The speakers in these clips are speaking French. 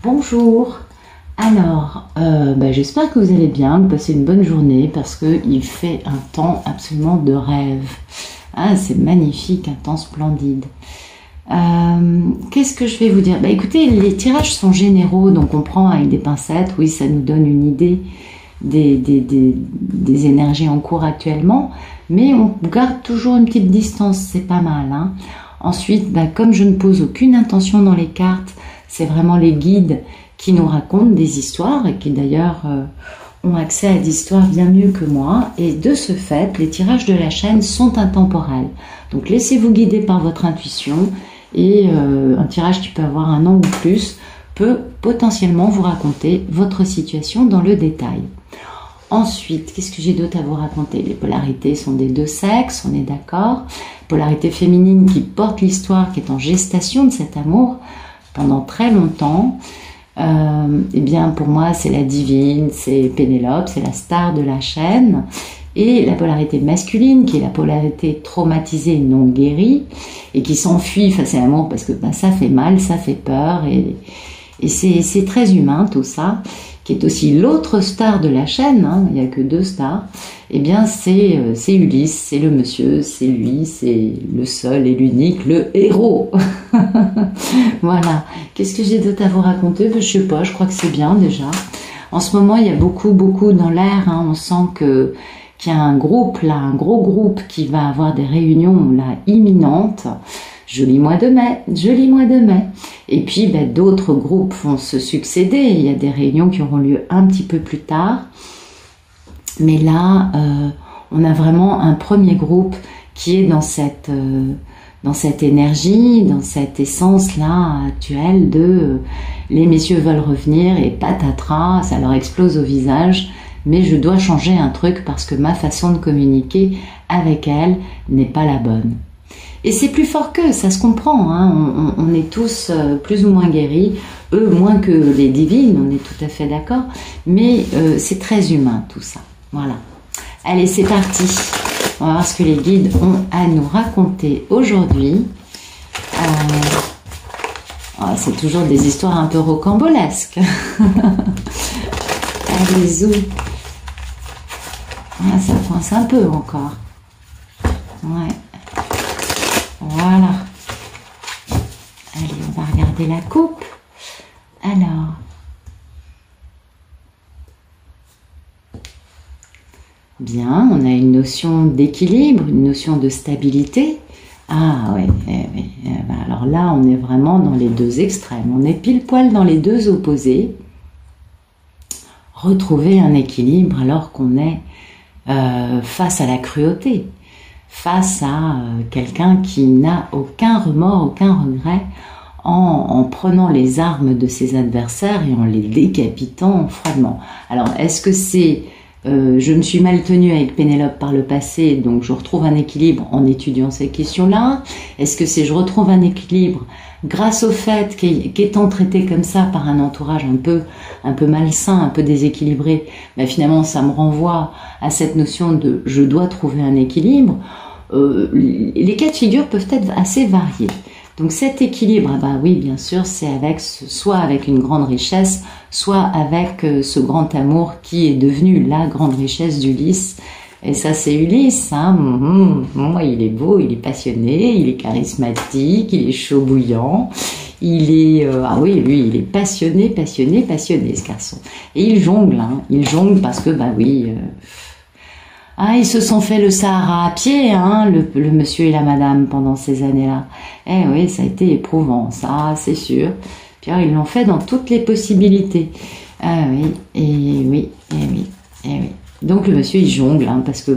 Bonjour. Alors, j'espère que vous allez bien, que vous passez une bonne journée parce qu'il fait un temps absolument de rêve. Ah, c'est magnifique, un temps splendide. Qu'est-ce que je vais vous dire? Écoutez, les tirages sont généraux, donc on prend avec des pincettes. Oui, ça nous donne une idée des énergies en cours actuellement, mais on garde toujours une petite distance, c'est pas mal, hein. Ensuite, comme je ne pose aucune intention dans les cartes, c'est vraiment les guides qui nous racontent des histoires et qui d'ailleurs ont accès à des histoires bien mieux que moi. Et de ce fait, les tirages de la chaîne sont intemporels. Donc laissez-vous guider par votre intuition et un tirage qui peut avoir un an ou plus peut potentiellement vous raconter votre situation dans le détail. Ensuite, qu'est-ce que j'ai d'autre à vous raconter? Les polarités sont des deux sexes, on est d'accord. Polarité féminine qui porte l'histoire, qui est en gestation de cet amour pendant très longtemps. Eh bien, pour moi, c'est la divine, c'est Pénélope, c'est la star de la chaîne. Et la polarité masculine, qui est la polarité traumatisée non guérie, et qui s'enfuit face à l'amour parce que ça fait mal, ça fait peur, et c'est très humain tout ça, qui est aussi l'autre star de la chaîne, hein, il n'y a que deux stars. Eh bien, c'est Ulysse, c'est le monsieur, c'est lui, c'est le seul et l'unique, le héros. Voilà. Qu'est-ce que j'ai d'autre à vous raconter? Je sais pas, je crois que c'est bien déjà. En ce moment, il y a beaucoup dans l'air, hein. On sent qu'il y a un groupe là, un gros groupe qui va avoir des réunions là imminentes. Joli mois de mai, joli mois de mai. Et puis d'autres groupes vont se succéder. Il y a des réunions qui auront lieu un petit peu plus tard. Mais là, on a vraiment un premier groupe qui est dans cette énergie, dans cette essence-là actuelle de les messieurs veulent revenir et patatras, ça leur explose au visage. Mais je dois changer un truc parce que ma façon de communiquer avec elle n'est pas la bonne. Et c'est plus fort qu'eux, ça se comprend, hein. On est tous plus ou moins guéris, eux moins que les divines, on est tout à fait d'accord, mais c'est très humain tout ça. Voilà. Allez, c'est parti. On va voir ce que les guides ont à nous raconter aujourd'hui. C'est toujours des histoires un peu rocambolesques. Allez, zou. Ça coince un peu encore. Ouais. Voilà. Allez, on va regarder la coupe. Alors. Bien, on a une notion d'équilibre, une notion de stabilité. Ah ouais, alors là, on est vraiment dans les deux extrêmes. On est pile poil dans les deux opposés. Retrouver un équilibre alors qu'on est face à la cruauté. Face à quelqu'un qui n'a aucun remords, aucun regret en prenant les armes de ses adversaires et en les décapitant froidement. Alors, est-ce que c'est je me suis mal tenue avec Pénélope par le passé, donc je retrouve un équilibre en étudiant ces questions-là? Est-ce que c'est je retrouve un équilibre grâce au fait qu'étant traité comme ça par un entourage un peu malsain, un peu déséquilibré, finalement ça me renvoie à cette notion de je dois trouver un équilibre? Les cas de figure peuvent être assez variés. Donc cet équilibre, oui, bien sûr, c'est soit avec une grande richesse, soit avec ce grand amour qui est devenu la grande richesse d'Ulysse. Et ça, c'est Ulysse, hein. Il est beau, il est passionné, il est charismatique, il est chaud bouillant. Il est, lui, il est passionné, ce garçon. Et il jongle, hein. Il jongle parce que, ils se sont fait le Sahara à pied, hein, le monsieur et la madame, pendant ces années-là. Eh oui, ça a été éprouvant, ça, c'est sûr. Puis alors, ils l'ont fait dans toutes les possibilités. Ah oui, et oui. Donc le monsieur, il jongle, hein, parce que,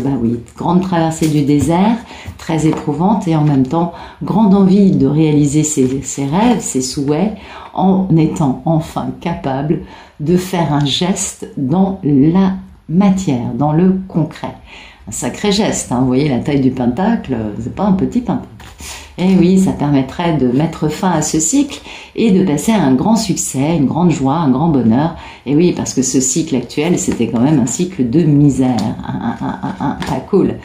grande traversée du désert, très éprouvante, et en même temps, grande envie de réaliser ses rêves, ses souhaits, en étant enfin capable de faire un geste dans la matière, dans le concret. Un sacré geste, hein. Vous voyez la taille du pentacle, c'est pas un petit pentacle. Et oui, ça permettrait de mettre fin à ce cycle et de passer à un grand succès, une grande joie, un grand bonheur. Et oui, parce que ce cycle actuel, c'était quand même un cycle de misère, pas cool.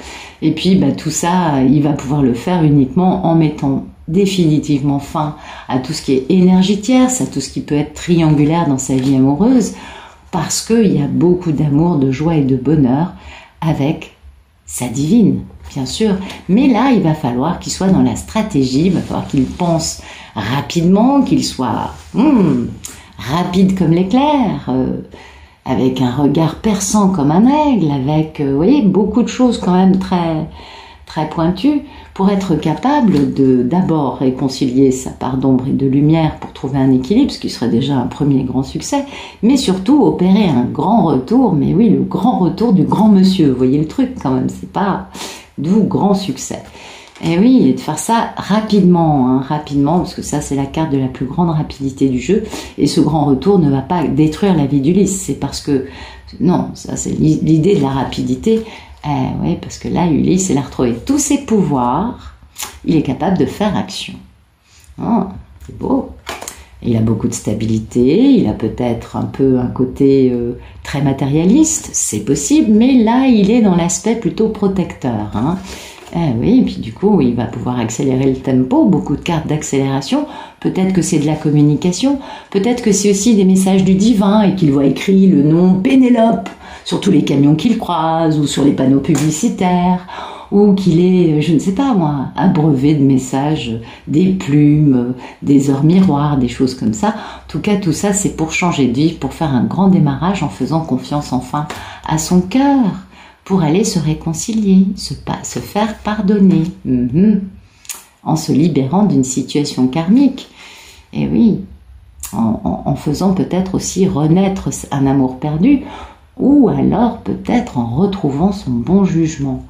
Et puis tout ça, il va pouvoir le faire uniquement en mettant définitivement fin à tout ce qui est énergie tierce, à tout ce qui peut être triangulaire dans sa vie amoureuse, parce qu'il y a beaucoup d'amour, de joie et de bonheur avec sa divine, bien sûr. Mais là, il va falloir qu'il soit dans la stratégie, il va falloir qu'il pense rapidement, qu'il soit rapide comme l'éclair, avec un regard perçant comme un aigle, avec, vous voyez, beaucoup de choses quand même très, très pointues, pour être capable de d'abord réconcilier sa part d'ombre et de lumière pour trouver un équilibre, ce qui serait déjà un premier grand succès, mais surtout opérer un grand retour, mais oui, le grand retour du grand monsieur, vous voyez le truc quand même, c'est pas d'où grand succès. Et oui, et de faire ça rapidement, hein, rapidement, parce que ça c'est la carte de la plus grande rapidité du jeu, et ce grand retour ne va pas détruire la vie d'Ulysse, c'est parce que, non, ça c'est l'idée de la rapidité, oui, parce que là, Ulysse, il a retrouvé tous ses pouvoirs, il est capable de faire action. Oh, c'est beau. Il a beaucoup de stabilité, il a peut-être un peu un côté très matérialiste, c'est possible, mais là, il est dans l'aspect plutôt protecteur, hein. Oui, et puis du coup, il va pouvoir accélérer le tempo, beaucoup de cartes d'accélération, peut-être que c'est de la communication, peut-être que c'est aussi des messages du divin et qu'il voit écrit le nom Pénélope sur tous les camions qu'il croise ou sur les panneaux publicitaires, ou qu'il est, je ne sais pas moi, abreuvé de messages, des plumes, des heures miroirs, des choses comme ça. En tout cas, tout ça, c'est pour changer de vie, pour faire un grand démarrage en faisant confiance enfin à son cœur, pour aller se réconcilier, se faire pardonner, en se libérant d'une situation karmique. Et oui, en faisant peut-être aussi renaître un amour perdu, ou alors peut-être en retrouvant son bon jugement.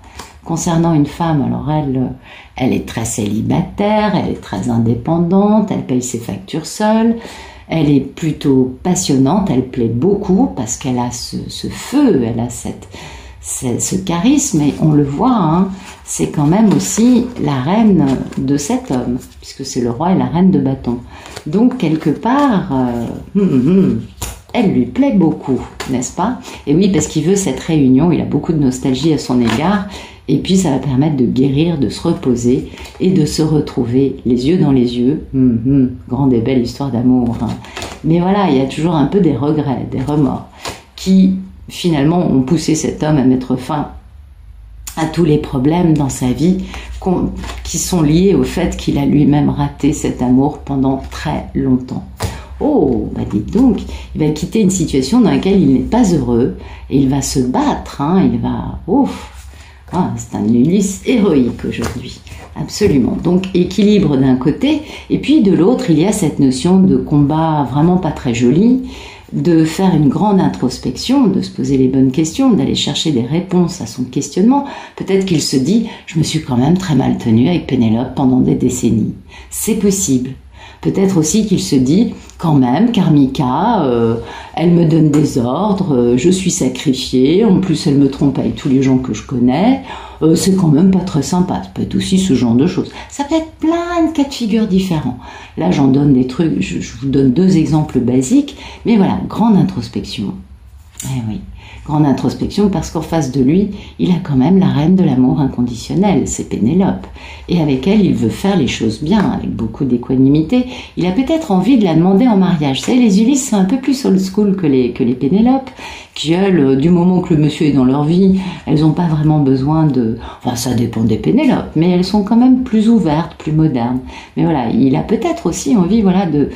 Concernant une femme, alors elle est très célibataire, elle est très indépendante, elle paye ses factures seule, elle est plutôt passionnante, elle plaît beaucoup parce qu'elle a ce feu, elle a ce charisme, et on le voit, hein, c'est quand même aussi la reine de cet homme, puisque c'est le roi et la reine de bâton. Donc quelque part, elle lui plaît beaucoup, n'est-ce pas? Et oui, parce qu'il veut cette réunion, il a beaucoup de nostalgie à son égard, et puis ça va permettre de guérir, de se reposer et de se retrouver les yeux dans les yeux. Grande et belle histoire d'amour, hein. Mais voilà, il y a toujours un peu des regrets, des remords, qui finalement ont poussé cet homme à mettre fin à tous les problèmes dans sa vie qui sont liés au fait qu'il a lui-même raté cet amour pendant très longtemps. Oh, bah dites donc, il va quitter une situation dans laquelle il n'est pas heureux et il va se battre, hein, il va... c'est un Ulysse héroïque aujourd'hui, absolument. Donc équilibre d'un côté, et puis de l'autre, il y a cette notion de combat vraiment pas très joli, de faire une grande introspection, de se poser les bonnes questions, d'aller chercher des réponses à son questionnement. Peut-être qu'il se dit « je me suis quand même très mal tenu avec Pénélope pendant des décennies ». C'est possible. Peut-être aussi qu'il se dit « quand même, Karmika, elle me donne des ordres, je suis sacrifié, en plus elle me trompe avec tous les gens que je connais, c'est quand même pas très sympa ». Ça peut être aussi ce genre de choses. Ça peut être plein de cas de figure différents. Là, j'en donne des trucs, je vous donne 2 exemples basiques, mais voilà, grande introspection. Eh oui, grande introspection parce qu'en face de lui, il a quand même la reine de l'amour inconditionnel, c'est Pénélope. Et avec elle, il veut faire les choses bien, avec beaucoup d'équanimité. Il a peut-être envie de la demander en mariage. Vous savez, les Ulysses sont un peu plus old school que les Pénélopes, qui elles, du moment que le monsieur est dans leur vie, elles n'ont pas vraiment besoin de... Enfin, ça dépend des Pénélopes, mais elles sont quand même plus ouvertes, plus modernes. Mais voilà, il a peut-être aussi envie, voilà, de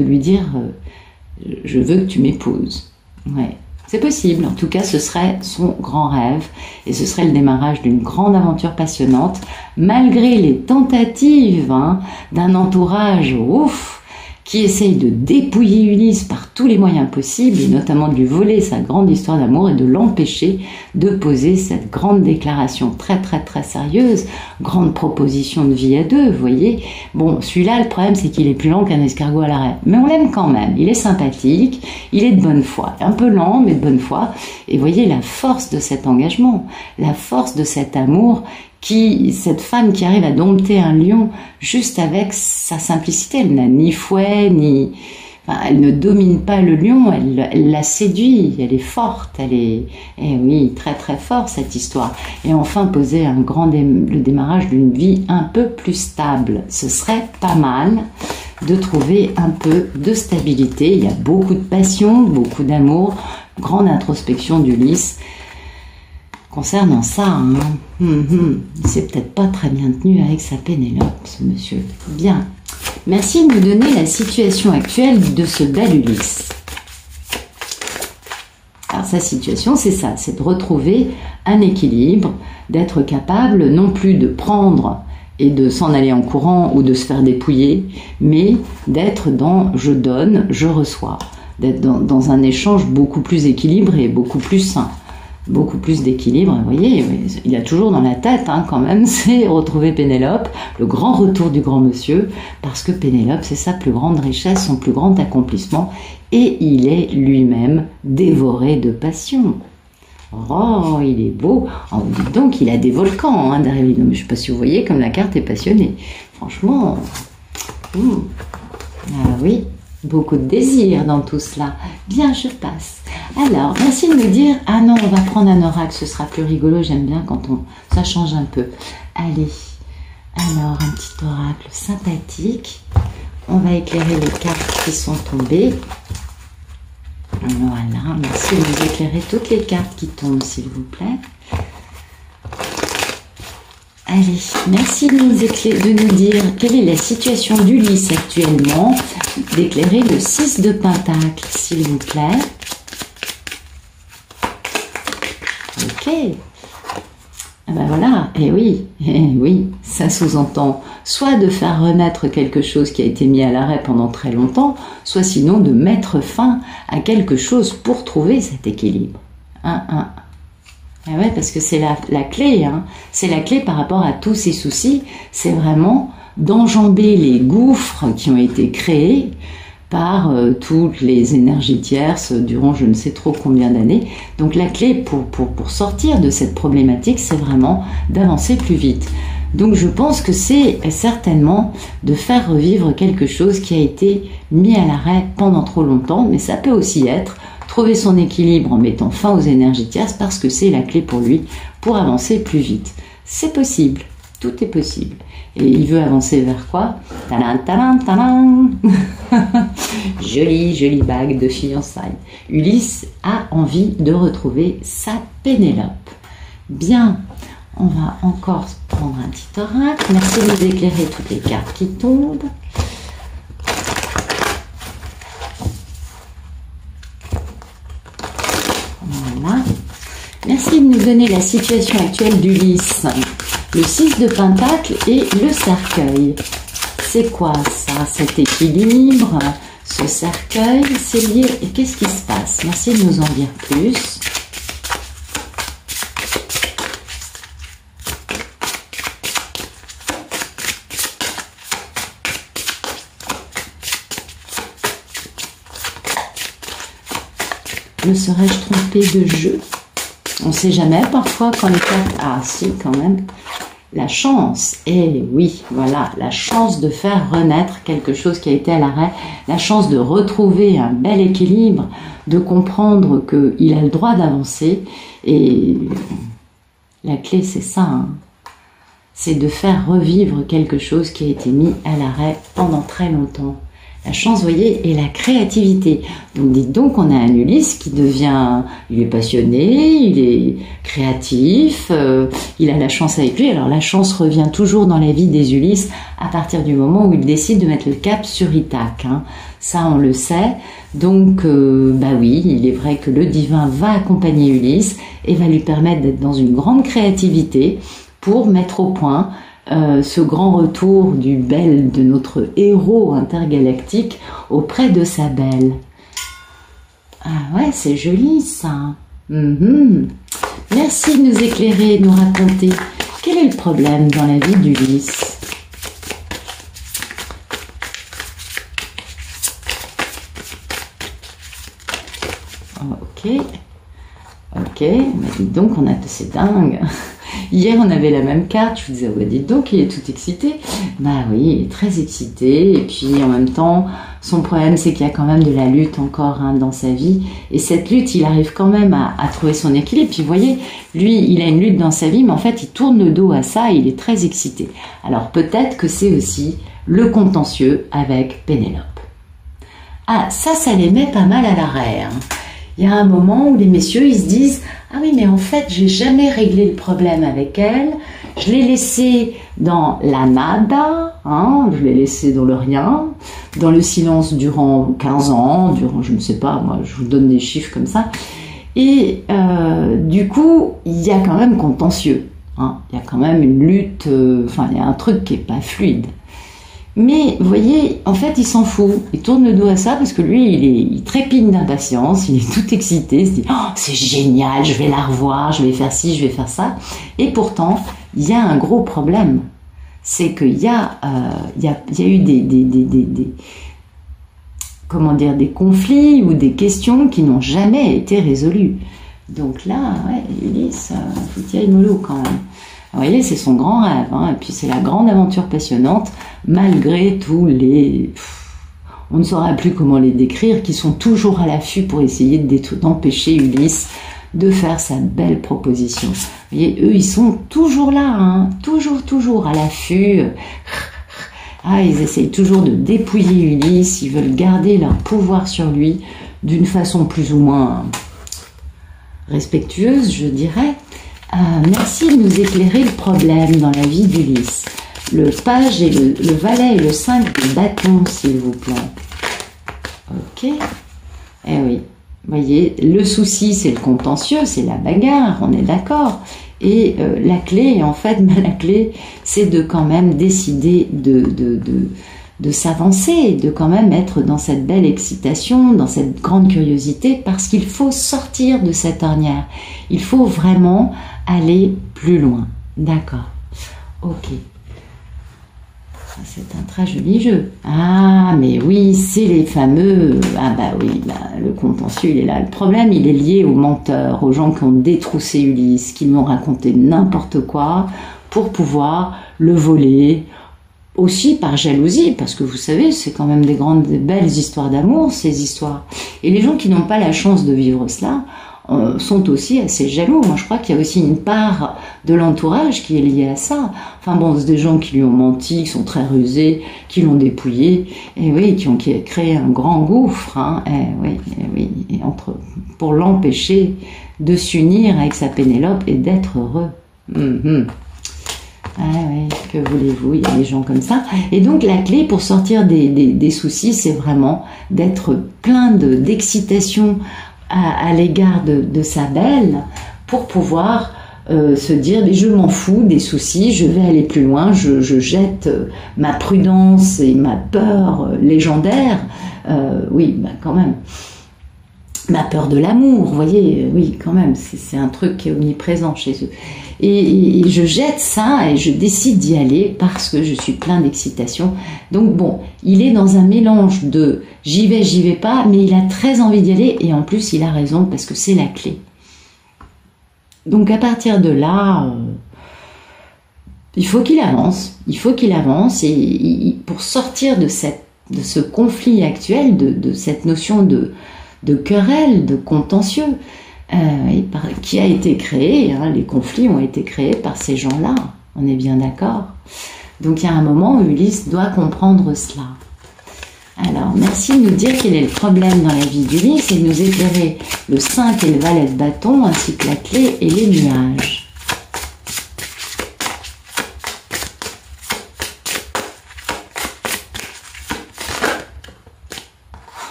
lui dire je veux que tu m'épouses. Ouais, c'est possible. En tout cas, ce serait son grand rêve et ce serait le démarrage d'une grande aventure passionnante, malgré les tentatives d'un entourage qui essaye de dépouiller Ulysse par tous les moyens possibles, et notamment de lui voler sa grande histoire d'amour et de l'empêcher de poser cette grande déclaration très très très sérieuse, grande proposition de vie à deux, vous voyez. Bon, celui-là, le problème, c'est qu'il est plus lent qu'un escargot à l'arrêt. Mais on l'aime quand même, il est sympathique, il est de bonne foi, un peu lent, mais de bonne foi. Et voyez la force de cet engagement, la force de cet amour, cette femme qui arrive à dompter un lion juste avec sa simplicité. Elle n'a ni fouet, ni... Enfin, elle ne domine pas le lion, elle la séduit, elle est forte, elle est, eh oui, très très fort cette histoire. Et enfin poser le démarrage d'une vie un peu plus stable. Ce serait pas mal de trouver un peu de stabilité. Il y a beaucoup de passion, beaucoup d'amour, grande introspection d'Ulysse. Concernant ça, hein, il s'est peut-être pas très bien tenu avec sa Pénélope, ce monsieur. Bien. Merci de nous donner la situation actuelle de ce bel Ulysse. Alors sa situation, c'est ça, c'est de retrouver un équilibre, d'être capable non plus de prendre et de s'en aller en courant ou de se faire dépouiller, mais d'être dans je donne, je reçois, d'être dans un échange beaucoup plus équilibré et beaucoup plus sain. Beaucoup plus d'équilibre, vous voyez, il a toujours dans la tête quand même, c'est retrouver Pénélope, le grand retour du grand monsieur, parce que Pénélope, c'est sa plus grande richesse, son plus grand accomplissement, et il est lui-même dévoré de passion. Oh, il est beau. Oh, dites donc, il a des volcans derrière lui. Non, mais je ne sais pas si vous voyez comme la carte est passionnée. Franchement, ah oui, beaucoup de désir dans tout cela. Bien, je passe. Alors, merci de me dire, ah non, on va prendre un oracle, ce sera plus rigolo, j'aime bien quand ça change un peu. Allez, alors un petit oracle sympathique. On va éclairer les cartes qui sont tombées. Voilà, merci de nous éclairer toutes les cartes qui tombent, s'il vous plaît. Allez, merci de nous dire quelle est la situation d'Ulysse actuellement, d'éclairer le 6 de Pentacle, s'il vous plaît. Ok. Ah ben voilà, et oui, ça sous-entend soit de faire renaître quelque chose qui a été mis à l'arrêt pendant très longtemps, soit sinon de mettre fin à quelque chose pour trouver cet équilibre. Ah ouais, parce que c'est la clé, c'est la clé par rapport à tous ces soucis, c'est vraiment d'enjamber les gouffres qui ont été créés par toutes les énergies tierces durant je ne sais trop combien d'années. Donc la clé pour sortir de cette problématique, c'est vraiment d'avancer plus vite. Donc je pense que c'est certainement de faire revivre quelque chose qui a été mis à l'arrêt pendant trop longtemps, mais ça peut aussi être trouver son équilibre en mettant fin aux énergies tierces parce que c'est la clé pour lui pour avancer plus vite. C'est possible, tout est possible. Et il veut avancer vers quoi? Tadam, tadam, tadam. Jolie bague de fiançailles. Ulysse a envie de retrouver sa Pénélope. Bien, on va encore prendre un petit oracle. Merci de nous éclairer toutes les cartes qui tombent. Voilà. Merci de nous donner la situation actuelle d'Ulysse. Le 6 de Pentacle et le cercueil. C'est quoi ça, cet équilibre, ce cercueil, c'est lié, et qu'est-ce qui se passe? Merci de nous en dire plus. Me serais-je trompée de jeu? On ne sait jamais parfois quand les cartes... Ah si, quand même. La chance, et oui, voilà, la chance de faire renaître quelque chose qui a été à l'arrêt, la chance de retrouver un bel équilibre, de comprendre qu'il a le droit d'avancer, et la clé c'est ça, c'est de faire revivre quelque chose qui a été mis à l'arrêt pendant très longtemps. La chance, vous voyez, et la créativité. Donc dites donc, on a un Ulysse qui devient, il est passionné, il est créatif, il a la chance avec lui. Alors la chance revient toujours dans la vie des Ulysses à partir du moment où il décide de mettre le cap sur Ithaque. Ça, on le sait. Donc, bah oui, il est vrai que le divin va accompagner Ulysse et va lui permettre d'être dans une grande créativité pour mettre au point ce grand retour de notre héros intergalactique auprès de sa belle. Ah ouais, c'est joli ça. Merci de nous éclairer, de nous raconter quel est le problème dans la vie d'Ulysse. Ok, mais dis donc, c'est dingue. Hier, on avait la même carte. Je vous disais, ouais, dites donc, il est tout excité. Bah oui, il est très excité. Et puis, en même temps, son problème, c'est qu'il y a quand même de la lutte encore dans sa vie. Et cette lutte, il arrive quand même à trouver son équilibre. Puis, vous voyez, lui, il a une lutte dans sa vie, mais en fait, il tourne le dos à ça et il est très excité. Alors, peut-être que c'est aussi le contentieux avec Pénélope. Ah, ça les met pas mal à l'arrêt. Il y a un moment où les messieurs, ils se disent « Ah oui, mais en fait, j'ai jamais réglé le problème avec elle. Je l'ai laissé dans la nada, je l'ai laissé dans le rien, dans le silence durant 15 ans, durant, je ne sais pas, moi, je vous donne des chiffres comme ça. Et du coup, il y a quand même contentieux. Il y a quand même une lutte, il y a un truc qui n'est pas fluide. Mais, vous voyez, en fait, il s'en fout. Il tourne le dos à ça parce que lui, il trépigne d'impatience, il est tout excité, il se dit « Oh, c'est génial, je vais la revoir, je vais faire ci, je vais faire ça. » Et pourtant, il y a un gros problème. C'est qu'il y a eu des conflits ou des questions qui n'ont jamais été résolues. Donc là, ouais, Ulysse, faut qu'il y aille mollo quand même. Vous voyez, c'est son grand rêve, et puis c'est la grande aventure passionnante, malgré tous les... on ne saura plus comment les décrire, qui sont toujours à l'affût pour essayer d'empêcher Ulysse de faire sa belle proposition. Vous voyez, eux, ils sont toujours là, toujours à l'affût. Ils essayent toujours de dépouiller Ulysse, ils veulent garder leur pouvoir sur lui d'une façon plus ou moins respectueuse, je dirais. Merci de nous éclairer le problème dans la vie d'Ulysse. Le page et le valet et le 5 de bâton, s'il vous plaît. Ok. Eh oui. Vous voyez, le souci, c'est le contentieux, c'est la bagarre, on est d'accord. Et la clé, en fait, la clé, c'est de quand même décider de s'avancer, de quand même être dans cette belle excitation, dans cette grande curiosité, parce qu'il faut sortir de cette ornière. Il faut vraiment aller plus loin. D'accord. Ok. C'est un très joli jeu. Ah, mais oui, c'est les fameux... Ah bah oui, le contentieux, il est là. Le problème, il est lié aux menteurs, aux gens qui ont détroussé Ulysse, qui lui ont raconté n'importe quoi pour pouvoir le voler. Aussi par jalousie, parce que vous savez, c'est quand même des belles histoires d'amour, ces histoires. Et les gens qui n'ont pas la chance de vivre cela sont aussi assez jaloux. Moi, je crois qu'il y a aussi une part de l'entourage qui est liée à ça. Enfin bon, c'est des gens qui lui ont menti, qui sont très rusés, qui l'ont dépouillé, et oui, qui ont créé un grand gouffre, pour l'empêcher de s'unir avec sa Pénélope et d'être heureux. Ah oui, que voulez-vous, il y a des gens comme ça. Et donc la clé pour sortir des soucis, c'est vraiment d'être plein d'excitation à l'égard de sa belle, pour pouvoir se dire mais je m'en fous des soucis, je vais aller plus loin, je jette ma prudence et ma peur légendaire, quand même. Ma peur de l'amour, vous voyez, oui, quand même, c'est un truc qui est omniprésent chez eux. Et je jette ça et je décide d'y aller parce que je suis plein d'excitation. Donc bon, il est dans un mélange de j'y vais pas, mais il a très envie d'y aller et en plus il a raison parce que c'est la clé. Donc à partir de là, il faut qu'il avance et pour sortir de ce conflit actuel, de cette notion de querelle, de contentieux qui a été créé, les conflits ont été créés par ces gens-là, on est bien d'accord. Donc il y a un moment où Ulysse doit comprendre cela. Alors, merci de nous dire quel est le problème dans la vie d'Ulysse et de nous éclairer le 5 et le valet de bâton, ainsi que la clé et les nuages.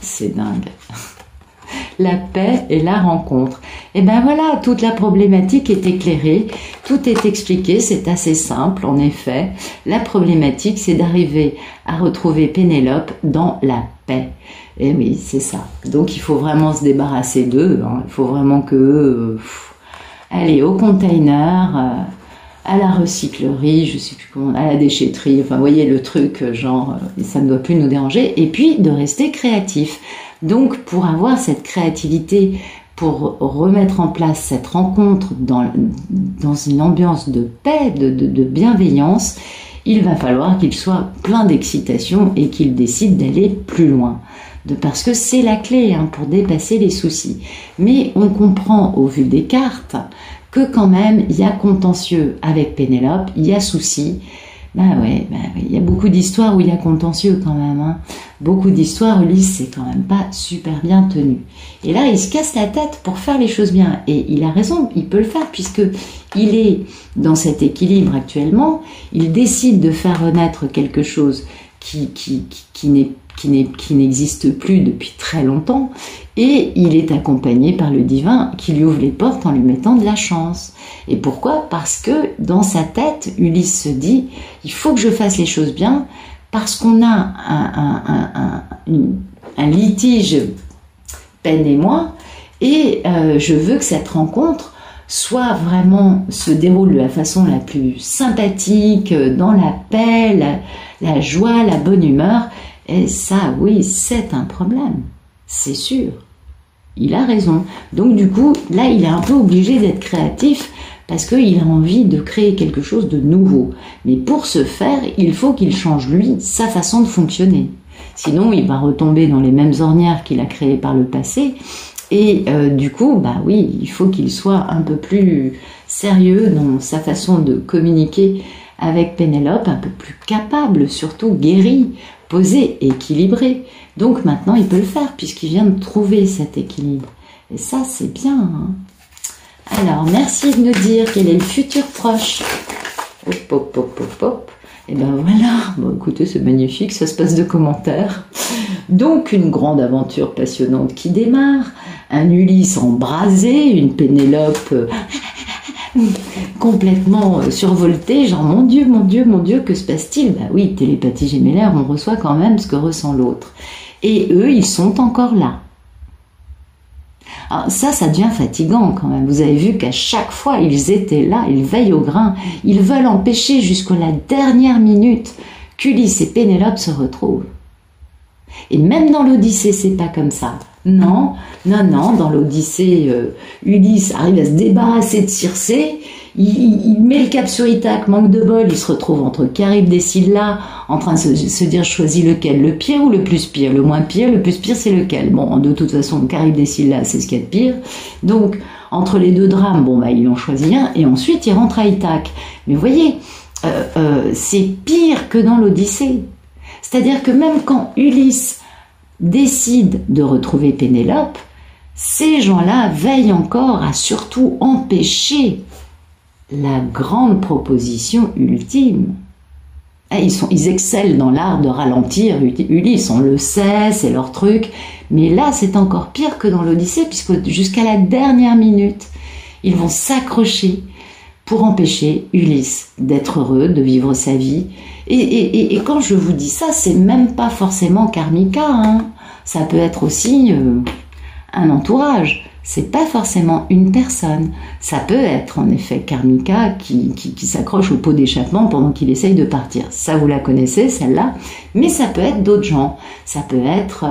C'est dingue. La paix et la rencontre. Et ben voilà, toute la problématique est éclairée, tout est expliqué, c'est assez simple en effet. La problématique, c'est d'arriver à retrouver Pénélope dans la paix. Et oui, c'est ça. Donc il faut vraiment se débarrasser d'eux, il faut vraiment que... allez, au container... à la recyclerie, je sais plus comment, à la déchetterie, enfin, vous voyez le truc, genre, ça ne doit plus nous déranger, et puis de rester créatif. Donc, pour avoir cette créativité pour remettre en place cette rencontre dans une ambiance de paix, de bienveillance, il va falloir qu'il soit plein d'excitation et qu'il décide d'aller plus loin. Parce que c'est la clé pour dépasser les soucis. Mais on comprend au vu des cartes que quand même il y a contentieux avec Pénélope, il y a souci. Il y a beaucoup d'histoires où il y a contentieux quand même. Beaucoup d'histoires, Ulysse, c'est quand même pas super bien tenu. Et là, il se casse la tête pour faire les choses bien. Et il a raison, il peut le faire puisque il est dans cet équilibre actuellement. Il décide de faire renaître quelque chose qui n'existe plus depuis très longtemps, et il est accompagné par le divin qui lui ouvre les portes en lui mettant de la chance. Et pourquoi? Parce que dans sa tête, Ulysse se dit, il faut que je fasse les choses bien, parce qu'on a un litige, Peine et moi, et je veux que cette rencontre se déroule de la façon la plus sympathique, dans la paix, la joie, la bonne humeur. Et ça, oui, c'est un problème, c'est sûr. Il a raison. Donc du coup, là, il est un peu obligé d'être créatif parce qu'il a envie de créer quelque chose de nouveau. Mais pour ce faire, il faut qu'il change, lui, sa façon de fonctionner. Sinon, il va retomber dans les mêmes ornières qu'il a créées par le passé. Et du coup, oui, il faut qu'il soit un peu plus sérieux dans sa façon de communiquer avec Pénélope, un peu plus capable, surtout guéri, posé, équilibré. Donc maintenant, il peut le faire puisqu'il vient de trouver cet équilibre. Et ça, c'est bien. Alors, merci de nous dire quel est le futur proche. Hop, hop, hop, hop, hop. Et ben voilà, écoutez, c'est magnifique, ça se passe de commentaires. Donc, une grande aventure passionnante qui démarre, un Ulysse embrasé, une Pénélope complètement survoltée, genre mon Dieu, mon Dieu, mon Dieu, que se passe-t-il? Oui, télépathie gémellaire, on reçoit quand même ce que ressent l'autre. Et eux, ils sont encore là. Alors ça devient fatigant quand même. Vous avez vu qu'à chaque fois, ils étaient là, ils veillent au grain. Ils veulent empêcher jusqu'à la dernière minute qu'Ulysse et Pénélope se retrouvent. Et même dans l'Odyssée, c'est pas comme ça. Non, dans l'Odyssée, Ulysse arrive à se débarrasser de Circé, il met le cap sur Ithaque, manque de bol, il se retrouve entre Charybde et Scylla, en train de se dire, choisis lequel, le pire ou le plus pire, le moins pire, le plus pire c'est lequel. Bon, de toute façon, Charybde et Scylla, c'est ce qu'il y a de pire. Donc, entre les deux drames, ils en choisi un, et ensuite il rentre à Ithaque. Mais vous voyez, c'est pire que dans l'Odyssée. C'est-à-dire que même quand Ulysse décide de retrouver Pénélope, ces gens-là veillent encore à surtout empêcher la grande proposition ultime. Ils excellent dans l'art de ralentir Ulysse, on le sait, c'est leur truc, mais là c'est encore pire que dans l'Odyssée, puisque jusqu'à la dernière minute, ils vont s'accrocher pour empêcher Ulysse d'être heureux, de vivre sa vie. Et quand je vous dis ça, c'est même pas forcément karmika, ça peut être aussi un entourage. C'est pas forcément une personne. Ça peut être en effet karmika qui s'accroche au pot d'échappement pendant qu'il essaye de partir. Ça, vous la connaissez, celle-là. Mais ça peut être d'autres gens. Ça peut être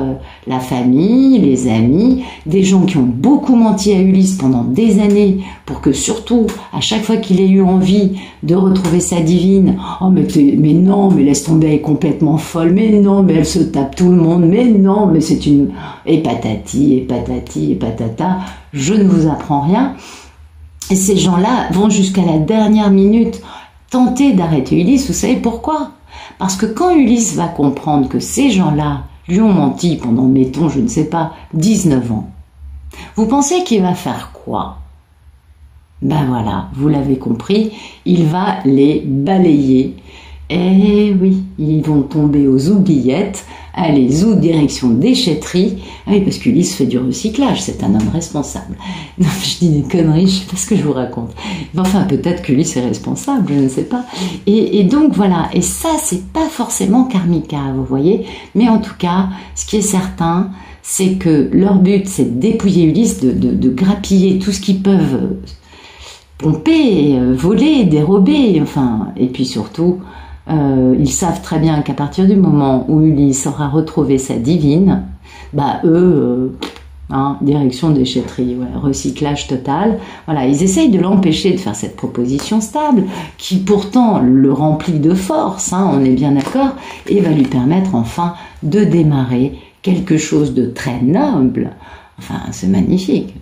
la famille, les amis, des gens qui ont beaucoup menti à Ulysse pendant des années pour que surtout, à chaque fois qu'il ait eu envie de retrouver sa divine, oh mais non, mais laisse tomber, elle est complètement folle, mais non, mais elle se tape tout le monde, mais non, mais c'est une... Et patati, et patati, et patata, je ne vous apprends rien. Et ces gens-là vont jusqu'à la dernière minute tenter d'arrêter Ulysse. Vous savez pourquoi? Parce que quand Ulysse va comprendre que ces gens-là lui ont menti pendant, mettons, je ne sais pas, 19 ans, vous pensez qu'il va faire quoi? Voilà, vous l'avez compris, il va les balayer. Eh oui, ils vont tomber aux oubliettes, aller direction déchetterie. Oui, parce qu'Ulysse fait du recyclage, c'est un homme responsable. Non, je dis des conneries, je sais pas ce que je vous raconte. Mais enfin, peut-être qu'Ulysse est responsable, je ne sais pas. Et donc voilà, et ça, c'est pas forcément karmika, vous voyez. Mais en tout cas, ce qui est certain, c'est que leur but, c'est de dépouiller Ulysse, de grappiller tout ce qu'ils peuvent pomper, voler, dérober, enfin, et puis surtout... ils savent très bien qu'à partir du moment où Ulysse aura retrouvé sa divine, eux, Hein, direction déchetterie, ouais, recyclage total. Voilà, ils essayent de l'empêcher de faire cette proposition stable, qui pourtant le remplit de force, hein, on est bien d'accord, et va lui permettre enfin de démarrer quelque chose de très noble. Enfin, c'est magnifique.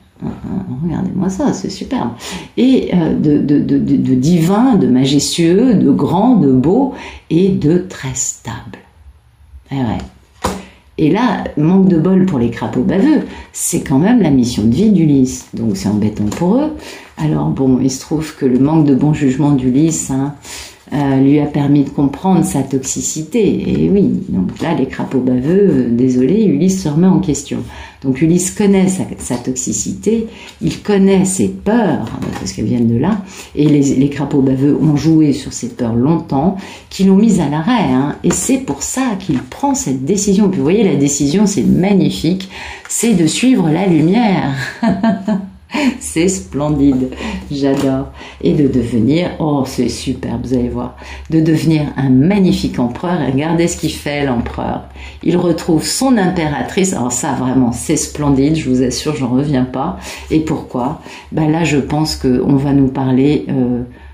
Regardez-moi ça, c'est superbe. Et de divin, de majestueux, de grand, de beau et de très stable. Et ouais. Et là, manque de bol pour les crapauds baveux, c'est quand même la mission de vie d'Ulysse. Donc c'est embêtant pour eux. Alors bon, il se trouve que le manque de bon jugement d'Ulysse lui a permis de comprendre sa toxicité. Et oui, donc là, les crapauds baveux, désolé, Ulysse se remet en question. Donc Ulysse connaît sa toxicité, il connaît ses peurs, parce qu'elles viennent de là, et les crapauds baveux ont joué sur ces peurs longtemps, qui l'ont mise à l'arrêt, hein, et c'est pour ça qu'il prend cette décision. Puis vous voyez, la décision, c'est magnifique, c'est de suivre la lumière. C'est splendide, j'adore. Et de devenir, oh c'est super, vous allez voir, de devenir un magnifique empereur. Et regardez ce qu'il fait l'empereur. Il retrouve son impératrice, alors ça vraiment c'est splendide, je vous assure, j'en reviens pas. Et pourquoi? Ben là je pense qu'on va nous parler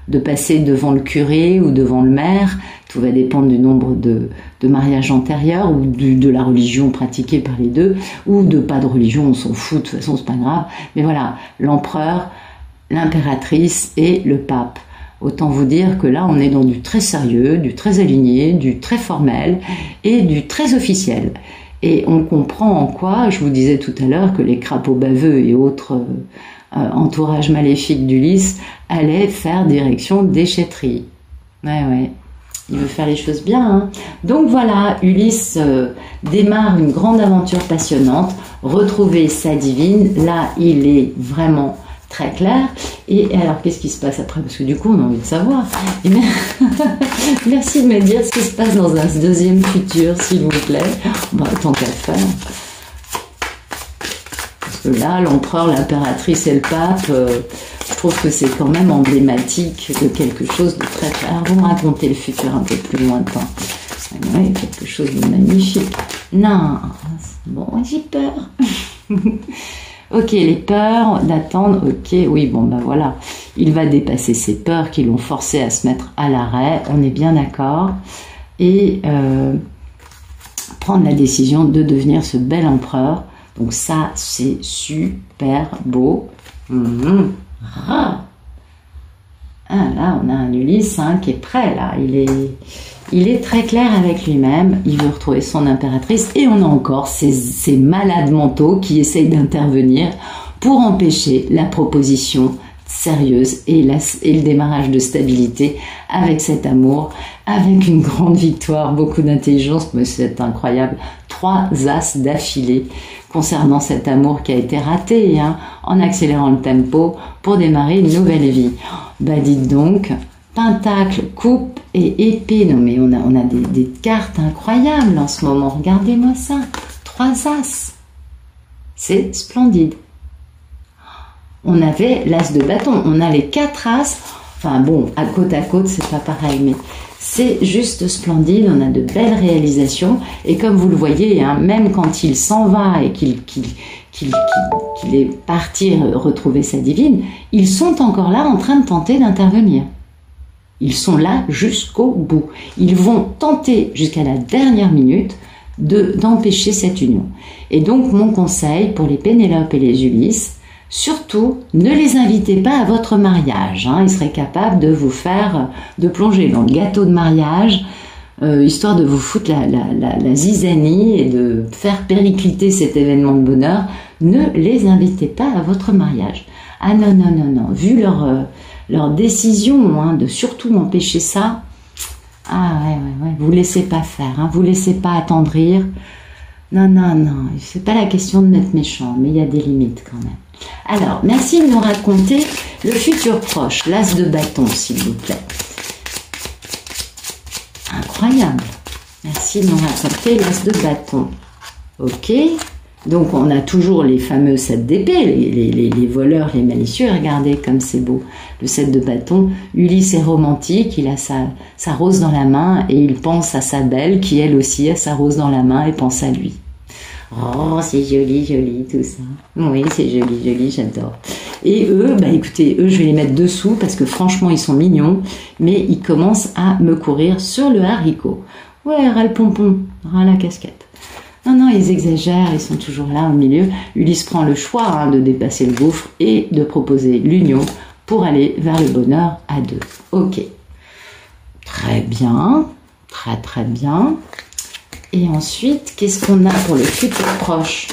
de passer devant le curé ou devant le maire. Tout va dépendre du nombre de mariages antérieurs ou de la religion pratiquée par les deux, ou de pas de religion, on s'en fout, de toute façon c'est pas grave. Mais voilà, l'empereur, l'impératrice et le pape. Autant vous dire que là on est dans du très sérieux, du très aligné, du très formel et du très officiel. Et on comprend en quoi, je vous disais tout à l'heure que les crapauds baveux et autres entourages maléfiques d'Ulysse allaient faire direction déchetterie. Ouais. Il veut faire les choses bien. Hein. Donc voilà, Ulysse démarre une grande aventure passionnante, retrouver sa divine. Là, il est vraiment très clair. Et alors, qu'est-ce qui se passe après? Parce que du coup, on a envie de savoir. Et merci de me dire ce qui se passe dans un deuxième futur, s'il vous plaît. Bon, tant qu'à faire. Parce que là, l'empereur, l'impératrice et le pape... je trouve que c'est quand même emblématique de quelque chose de très... Alors, vous me racontez le futur un peu plus lointain. Oui, quelque chose de magnifique. Non, bon, j'ai peur. Ok, les peurs d'attendre, ok, oui, bon, ben voilà. Il va dépasser ses peurs qui l'ont forcé à se mettre à l'arrêt, on est bien d'accord. Et prendre la décision de devenir ce bel empereur. Donc ça, c'est super beau. Ah, là, on a un Ulysse qui est prêt, là. Il est très clair avec lui-même. Il veut retrouver son impératrice. Et on a encore ces malades mentaux qui essayent d'intervenir pour empêcher la proposition sérieuse et le démarrage de stabilité avec cet amour, avec une grande victoire, beaucoup d'intelligence. Mais c'est incroyable. 3 as d'affilée concernant cet amour qui a été raté, en accélérant le tempo pour démarrer une nouvelle vie. Bah dites donc, pentacle, coupe et épée. Non mais on a des cartes incroyables en ce moment. Regardez-moi ça. 3 as. C'est splendide. On avait l'as de bâton. On a les 4 as. Enfin bon, à côte, c'est pas pareil, mais c'est juste splendide. On a de belles réalisations. Et comme vous le voyez, même quand il s'en va et qu'il est parti retrouver sa divine, ils sont encore là en train de tenter d'intervenir. Ils sont là jusqu'au bout. Ils vont tenter jusqu'à la dernière minute d'empêcher cette union. Et donc mon conseil pour les Pénélope et les Ulysses, surtout ne les invitez pas à votre mariage. Ils seraient capables de vous de plonger dans le gâteau de mariage, histoire de vous foutre la zizanie et de faire péricliter cet événement de bonheur. Ne les invitez pas à votre mariage. Ah non. Vu leur décision de surtout empêcher ça, ouais. Vous laissez pas faire, vous laissez pas attendrir. Non. C'est pas la question de m'être méchant, mais il y a des limites quand même. Alors, merci de nous raconter le futur proche, l'as de bâton, s'il vous plaît. Incroyable. Merci de nous raconter l'as de bâton. Ok. Donc, on a toujours les fameux 7 d'épée, les voleurs, les malicieux. Regardez comme c'est beau. Le 7 de bâton. Ulysse est romantique. Il a sa rose dans la main et il pense à sa belle qui, elle aussi, a sa rose dans la main et pense à lui. Oh, c'est joli, joli, tout ça. Oui, c'est joli, joli, j'adore. Et eux, bah écoutez, eux, je vais les mettre dessous parce que franchement, ils sont mignons, mais ils commencent à me courir sur le haricot. Ouais, ras le pompon, ras la casquette. Non, non, ils exagèrent, ils sont toujours là au milieu. Ulysse prend le choix hein, de dépasser le gouffre et de proposer l'union pour aller vers le bonheur à deux. Ok. Très bien, très très bien. Et ensuite, qu'est-ce qu'on a pour le futur proche?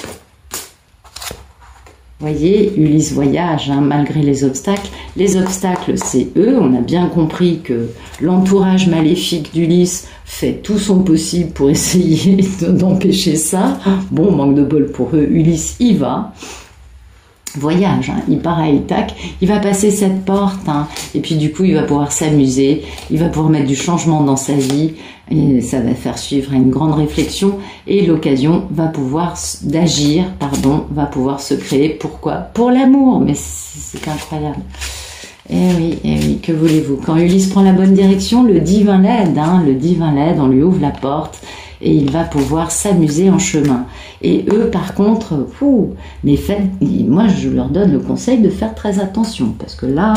Vous voyez, Ulysse voyage, hein, malgré les obstacles. Les obstacles, c'est eux. On a bien compris que l'entourage maléfique d'Ulysse fait tout son possible pour essayer d'empêcher ça. Bon, manque de bol pour eux, Ulysse y va. Voyage, hein. Il part à Ithaque, il va passer cette porte, hein. Et puis du coup il va pouvoir s'amuser, il va pouvoir mettre du changement dans sa vie, et ça va faire suivre une grande réflexion, et l'occasion va pouvoir d'agir, va pouvoir se créer. Pourquoi? Pour l'amour, mais c'est incroyable. Eh oui, que voulez-vous? Quand Ulysse prend la bonne direction, le divin l'aide, hein, le divin l'aide, on lui ouvre la porte, et il va pouvoir s'amuser en chemin. Et eux, par contre, moi je leur donne le conseil de faire très attention, parce que là,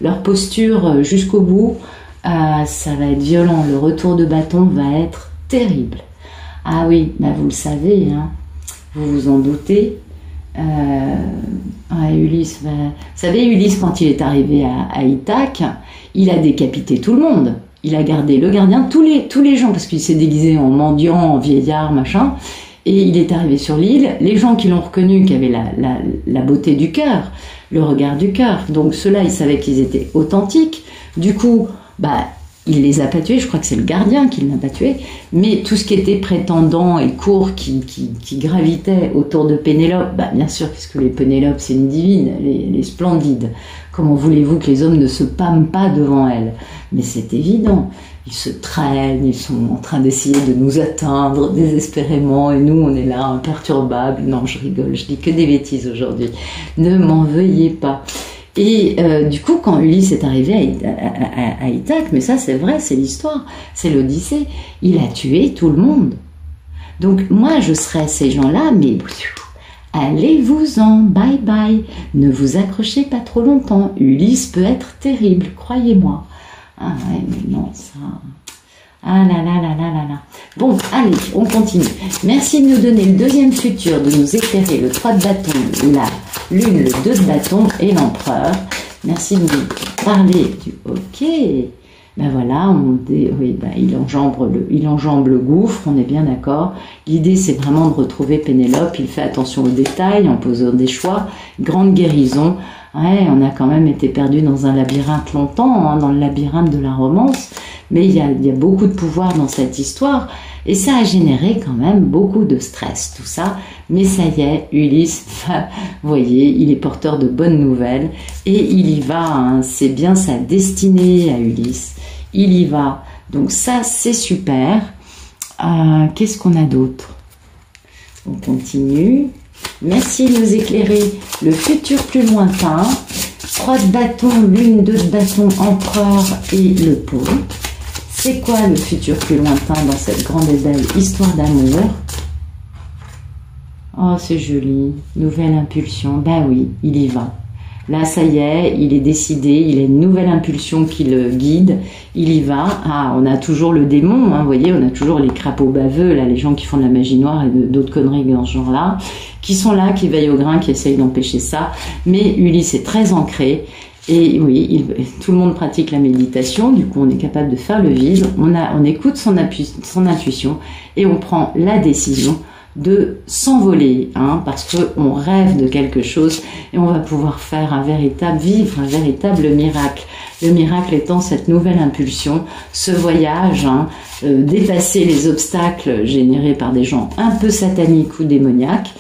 leur posture jusqu'au bout, ça va être violent. Le retour de bâton va être terrible. Ah oui, bah vous le savez, hein, vous vous en doutez. Ulysse, vous savez, Ulysse, quand il est arrivé à Ithaque, il a décapité tout le monde. Il a gardé le gardien, tous les gens, parce qu'il s'est déguisé en mendiant, en vieillard, machin, et il est arrivé sur l'île. Les gens qui l'ont reconnu, qui avaient la beauté du cœur, le regard du cœur, donc ceux-là, ils savaient qu'ils étaient authentiques. Du coup, il les a pas tués, je crois que c'est le gardien qui ne l'a pas tué, mais tout ce qui était prétendant et court qui gravitait autour de Pénélope, bien sûr, puisque les Pénélopes, c'est une divine, les splendides. Comment voulez-vous que les hommes ne se pâment pas devant elle? Mais c'est évident. Ils se traînent, ils sont en train d'essayer de nous atteindre désespérément, et nous, on est là, imperturbables. Non, je rigole, je dis que des bêtises aujourd'hui. Ne m'en veuillez pas. Et du coup, quand Ulysse est arrivé à Ithaque, mais ça c'est vrai, c'est l'histoire, c'est l'Odyssée, il a tué tout le monde. Donc moi, je serais ces gens-là, mais allez-vous-en, bye bye, ne vous accrochez pas trop longtemps, Ulysse peut être terrible, croyez-moi. Ah ouais, mais non, ça... Ah là là là là là là. Bon, allez, on continue. Merci de nous donner le deuxième futur, de nous éclairer le 3 de bâton, la lune, le 2 de bâton et l'empereur. Merci de nous parler du OK. Voilà, il enjambe le gouffre, on est bien d'accord. L'idée, c'est vraiment de retrouver Pénélope. Il fait attention aux détails en posant des choix. Grande guérison. Ouais, on a quand même été perdu dans un labyrinthe longtemps, hein, dans le labyrinthe de la romance. Mais il y a beaucoup de pouvoir dans cette histoire. Et ça a généré quand même beaucoup de stress, tout ça. Mais ça y est, Ulysse, vous voyez, il est porteur de bonnes nouvelles. Et il y va, hein, c'est bien sa destinée à Ulysse. Il y va. Donc ça, c'est super. Qu'est-ce qu'on a d'autre? On continue. Merci de nous éclairer le futur plus lointain. 3 de bâton, lune, 2 de bâton, empereur et le pont. C'est quoi le futur plus lointain dans cette grande et belle histoire d'amour? Oh, c'est joli. Nouvelle impulsion. Oui, il y va. Là, ça y est, il est décidé, il a une nouvelle impulsion qui le guide. Il y va. On a toujours le démon, hein, vous voyez, on a toujours les crapauds baveux, là, les gens qui font de la magie noire et d'autres conneries dans ce genre-là, qui sont là, qui veillent au grain, qui essayent d'empêcher ça. Mais Ulysse est très ancré. Et oui, tout le monde pratique la méditation, du coup on est capable de faire le vide, on écoute son intuition et on prend la décision de s'envoler, hein, parce qu'on rêve de quelque chose et on va pouvoir vivre un véritable miracle. Le miracle étant cette nouvelle impulsion, ce voyage, hein, dépasser les obstacles générés par des gens un peu sataniques ou démoniaques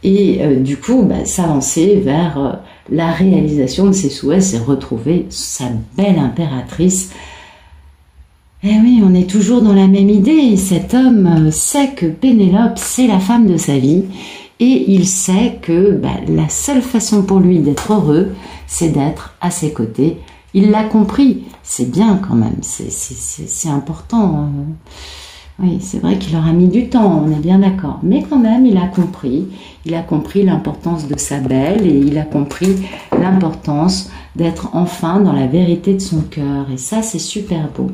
et du coup s'avancer vers... la réalisation de ses souhaits, c'est retrouver sa belle impératrice. Eh oui, on est toujours dans la même idée. Cet homme sait que Pénélope, c'est la femme de sa vie. Et il sait que la seule façon pour lui d'être heureux, c'est d'être à ses côtés. Il l'a compris. C'est bien quand même. C'est important. Oui, c'est vrai qu'il aura mis du temps, on est bien d'accord. Mais quand même, il a compris l'importance de sa belle et il a compris l'importance d'être enfin dans la vérité de son cœur. Et ça, c'est super beau.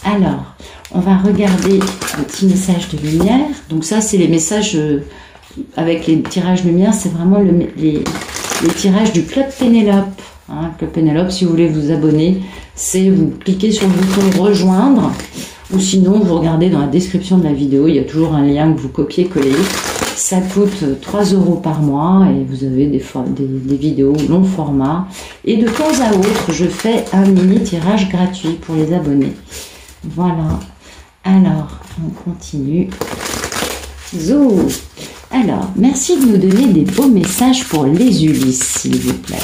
Alors, on va regarder le petit message de lumière. Donc ça, c'est les messages avec les tirages lumière, c'est vraiment les tirages du Club Pénélope. Hein, Club Pénélope, si vous voulez vous abonner, c'est vous cliquez sur le bouton rejoindre. Ou sinon, vous regardez dans la description de la vidéo, il y a toujours un lien que vous copiez-collez. Ça coûte 3 € par mois et vous avez des vidéos long format. Et de temps à autre, je fais un mini tirage gratuit pour les abonnés. Voilà. Alors, on continue. Zou. Alors, merci de nous donner des beaux messages pour les Ulysses, s'il vous plaît.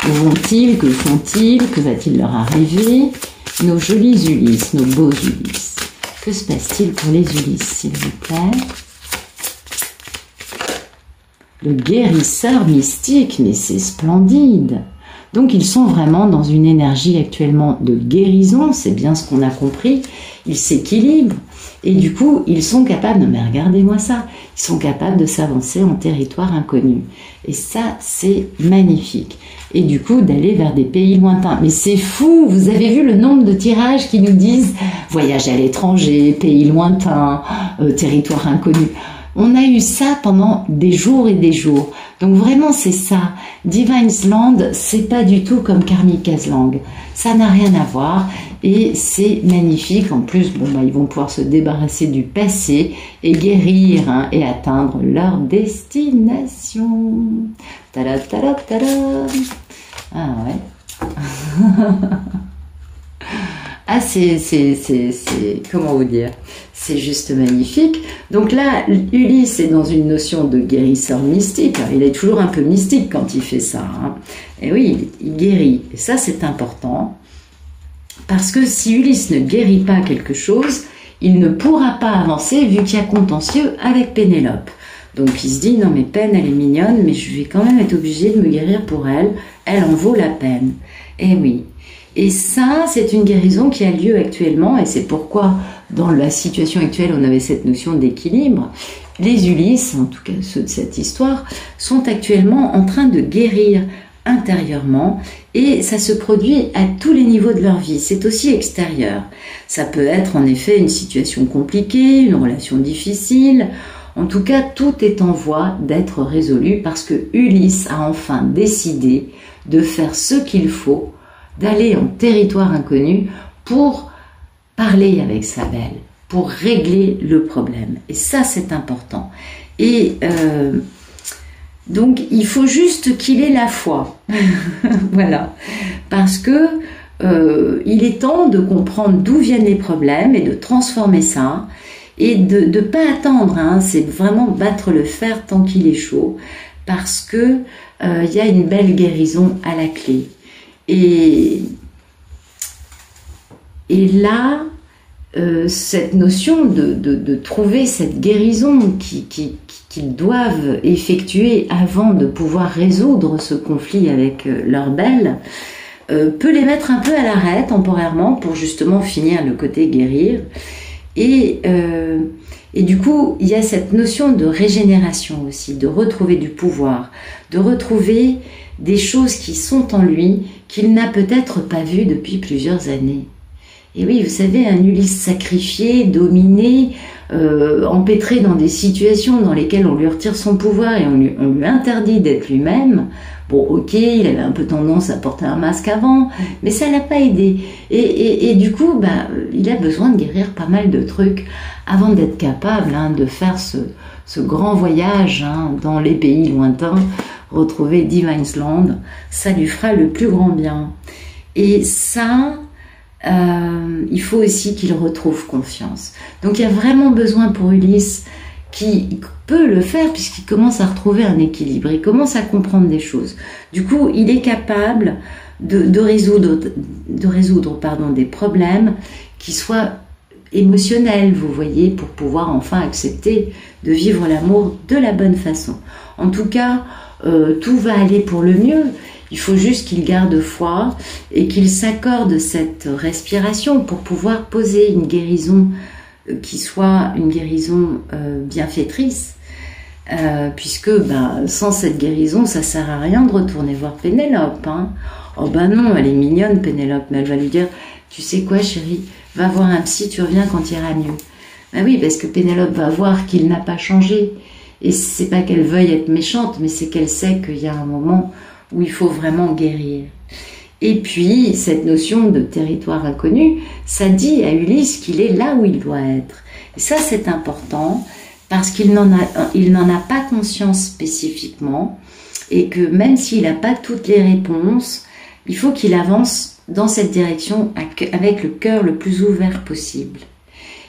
Où vont-ils? Que font-ils? Que va-t-il leur arriver? Nos jolis Ulysses, nos beaux Ulysses. Que se passe-t-il pour les Ulysses, s'il vous plaît? Le guérisseur mystique, mais c'est splendide. Donc ils sont vraiment dans une énergie actuellement de guérison, c'est bien ce qu'on a compris. Ils s'équilibrent et du coup ils sont capables, non mais regardez-moi ça, ils sont capables de s'avancer en territoire inconnu. Et ça c'est magnifique. Et du coup d'aller vers des pays lointains. Mais c'est fou, vous avez vu le nombre de tirages qui nous disent voyage à l'étranger, pays lointains, territoire inconnu. On a eu ça pendant des jours et des jours. Donc vraiment c'est ça. Divine's Land, c'est pas du tout comme Karmika's Land. Ça n'a rien à voir et c'est magnifique. En plus, bon, bah, ils vont pouvoir se débarrasser du passé et guérir hein, et atteindre leur destination. Tada tada tada. Ah ouais. Ah c'est comment vous dire, c'est juste magnifique. Donc là, Ulysse est dans une notion de guérisseur mystique. Il est toujours un peu mystique quand il fait ça. Hein. Et oui, il guérit. Et ça, c'est important. Parce que si Ulysse ne guérit pas quelque chose, il ne pourra pas avancer vu qu'il y a contentieux avec Pénélope. Donc il se dit, non mais Pen, elle est mignonne, mais je vais quand même être obligé de me guérir pour elle. Elle en vaut la peine. Et oui. Et ça, c'est une guérison qui a lieu actuellement, et c'est pourquoi, dans la situation actuelle, on avait cette notion d'équilibre. Les Ulysses, en tout cas ceux de cette histoire, sont actuellement en train de guérir intérieurement, et ça se produit à tous les niveaux de leur vie. C'est aussi extérieur. Ça peut être en effet une situation compliquée, une relation difficile. En tout cas, tout est en voie d'être résolu parce que Ulysse a enfin décidé de faire ce qu'il faut, d'aller en territoire inconnu pour parler avec sa belle, pour régler le problème. Et ça, c'est important. Et donc, il faut juste qu'il ait la foi. Voilà. Parce que il est temps de comprendre d'où viennent les problèmes et de transformer ça. Et de ne pas attendre. Hein, c'est vraiment battre le fer tant qu'il est chaud. Parce que y a une belle guérison à la clé. Et là, cette notion de trouver cette guérison qu'ils doivent effectuer avant de pouvoir résoudre ce conflit avec leur belle, peut les mettre un peu à l'arrêt temporairement pour justement finir le côté guérir. Et du coup, il y a cette notion de régénération aussi, de retrouver du pouvoir, de retrouver des choses qui sont en lui, qu'il n'a peut-être pas vues depuis plusieurs années. Et oui, vous savez, un Ulysse sacrifié, dominé, empêtré dans des situations dans lesquelles on lui retire son pouvoir et on lui interdit d'être lui-même. Bon, ok, il avait un peu tendance à porter un masque avant, mais ça l'a pas aidé. Et du coup, bah, il a besoin de guérir pas mal de trucs avant d'être capable hein, de faire ce grand voyage hein, dans les pays lointains, retrouver Divine's Land. Ça lui fera le plus grand bien. Et ça, il faut aussi qu'il retrouve confiance. Donc il y a vraiment besoin pour Ulysse qui peut le faire puisqu'il commence à retrouver un équilibre, il commence à comprendre des choses. Du coup, il est capable de résoudre des problèmes qui soient émotionnels, vous voyez, pour pouvoir enfin accepter de vivre l'amour de la bonne façon. En tout cas, tout va aller pour le mieux. Il faut juste qu'il garde foi et qu'il s'accorde cette respiration pour pouvoir poser une guérison qui soit une guérison bienfaitrice, puisque sans cette guérison, ça sert à rien de retourner voir Pénélope. Hein. Oh ben non, elle est mignonne Pénélope, mais elle va lui dire, tu sais quoi chérie, va voir un psy, tu reviens quand il ira mieux. Ben oui, parce que Pénélope va voir qu'il n'a pas changé. Et c'est pas qu'elle veuille être méchante, mais c'est qu'elle sait qu'il y a un moment où il faut vraiment guérir. Et puis, cette notion de territoire inconnu, ça dit à Ulysse qu'il est là où il doit être. Et ça, c'est important, parce qu'il n'en a pas conscience spécifiquement, et que même s'il n'a pas toutes les réponses, il faut qu'il avance dans cette direction avec le cœur le plus ouvert possible.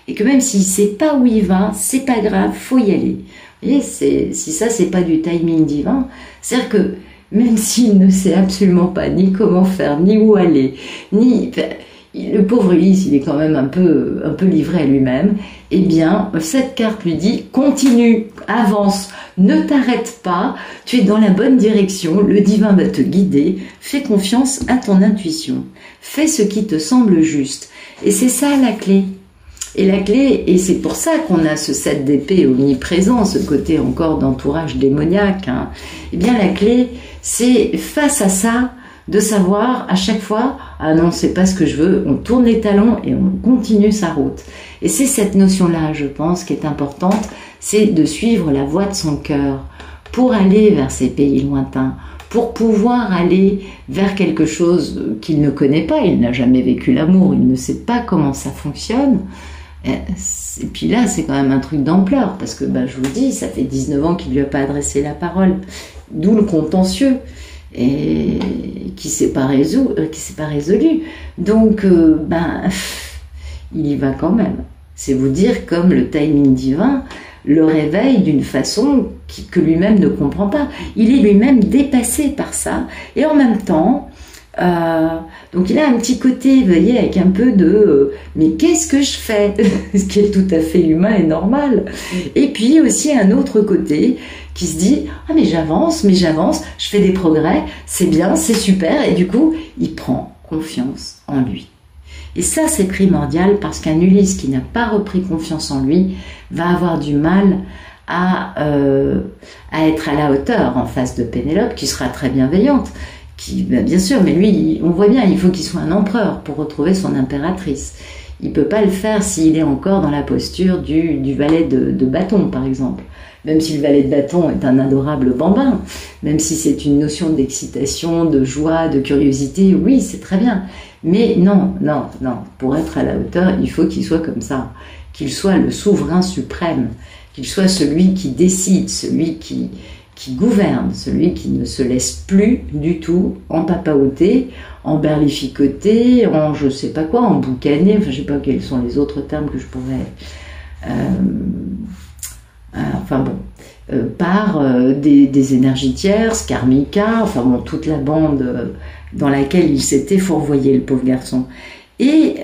Et que même s'il ne sait pas où il va, c'est pas grave, faut y aller. Vous voyez, si ça, c'est pas du timing divin, c'est-à-dire que même s'il ne sait absolument pas ni comment faire, ni où aller, le pauvre Ulysse, il est quand même un peu livré à lui-même, eh bien, cette carte lui dit, continue, avance, ne t'arrête pas, tu es dans la bonne direction, le divin va te guider, fais confiance à ton intuition, fais ce qui te semble juste. Et c'est ça la clé. Et la clé, et c'est pour ça qu'on a ce 7 d'épée omniprésent, ce côté encore d'entourage démoniaque, hein. Eh bien la clé, c'est face à ça, de savoir à chaque fois, ah non, c'est pas ce que je veux, on tourne les talons et on continue sa route. Et c'est cette notion-là, je pense, qui est importante, c'est de suivre la voie de son cœur pour aller vers ces pays lointains, pour pouvoir aller vers quelque chose qu'il ne connaît pas, il n'a jamais vécu l'amour, il ne sait pas comment ça fonctionne. Et puis là, c'est quand même un truc d'ampleur, parce que je vous dis, ça fait 19 ans qu'il ne lui a pas adressé la parole, d'où le contentieux, et qui s'est pas résolu. Donc, il y va quand même. C'est vous dire comme le timing divin le réveille d'une façon que lui-même ne comprend pas. Il est lui-même dépassé par ça, et en même temps, donc il a un petit côté, vous voyez, avec un peu de mais qu'est-ce que je fais, ce qui est tout à fait humain et normal. Et puis aussi un autre côté qui se dit ah mais j'avance, je fais des progrès, c'est bien, c'est super, et du coup il prend confiance en lui. Et ça c'est primordial, parce qu'un Ulysse qui n'a pas repris confiance en lui va avoir du mal à être à la hauteur en face de Pénélope, qui sera très bienveillante. Bien sûr, mais lui, on voit bien, il faut qu'il soit un empereur pour retrouver son impératrice. Il ne peut pas le faire s'il est encore dans la posture du valet de bâton, par exemple. Même si le valet de bâton est un adorable bambin, même si c'est une notion d'excitation, de joie, de curiosité, oui, c'est très bien. Mais non, pour être à la hauteur, il faut qu'il soit comme ça, qu'il soit le souverain suprême, qu'il soit celui qui décide, celui qui gouverne, celui qui ne se laisse plus du tout empapahoter, emberlificoter, en je sais pas quoi, emboucaner, enfin je sais pas quels sont les autres termes que je pourrais... par des énergies tierces, karmika, toute la bande dans laquelle il s'était fourvoyé, le pauvre garçon. Et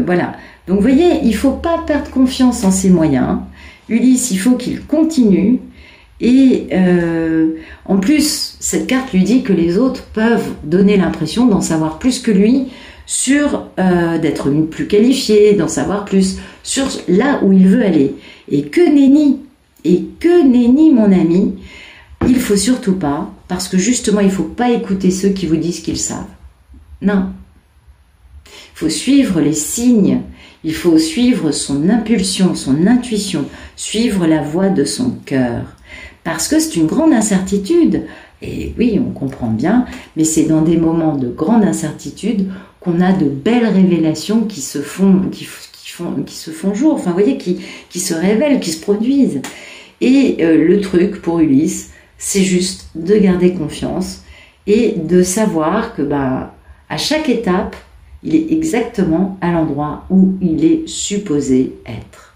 voilà. Donc vous voyez, il ne faut pas perdre confiance en ses moyens. Ulysse, il faut qu'il continue. Et en plus, cette carte lui dit que les autres peuvent donner l'impression d'en savoir plus que lui, d'être plus qualifié, d'en savoir plus sur là où il veut aller. Et que nenni, mon ami, il faut surtout pas, parce que justement, il faut pas écouter ceux qui vous disent qu'ils savent. Non. Il faut suivre les signes, il faut suivre son impulsion, son intuition, suivre la voie de son cœur. Parce que c'est une grande incertitude. Et oui, on comprend bien, mais c'est dans des moments de grande incertitude qu'on a de belles révélations qui se font jour, enfin, vous voyez, qui se révèlent, qui se produisent. Et le truc pour Ulysse, c'est juste de garder confiance et de savoir que à chaque étape, il est exactement à l'endroit où il est supposé être.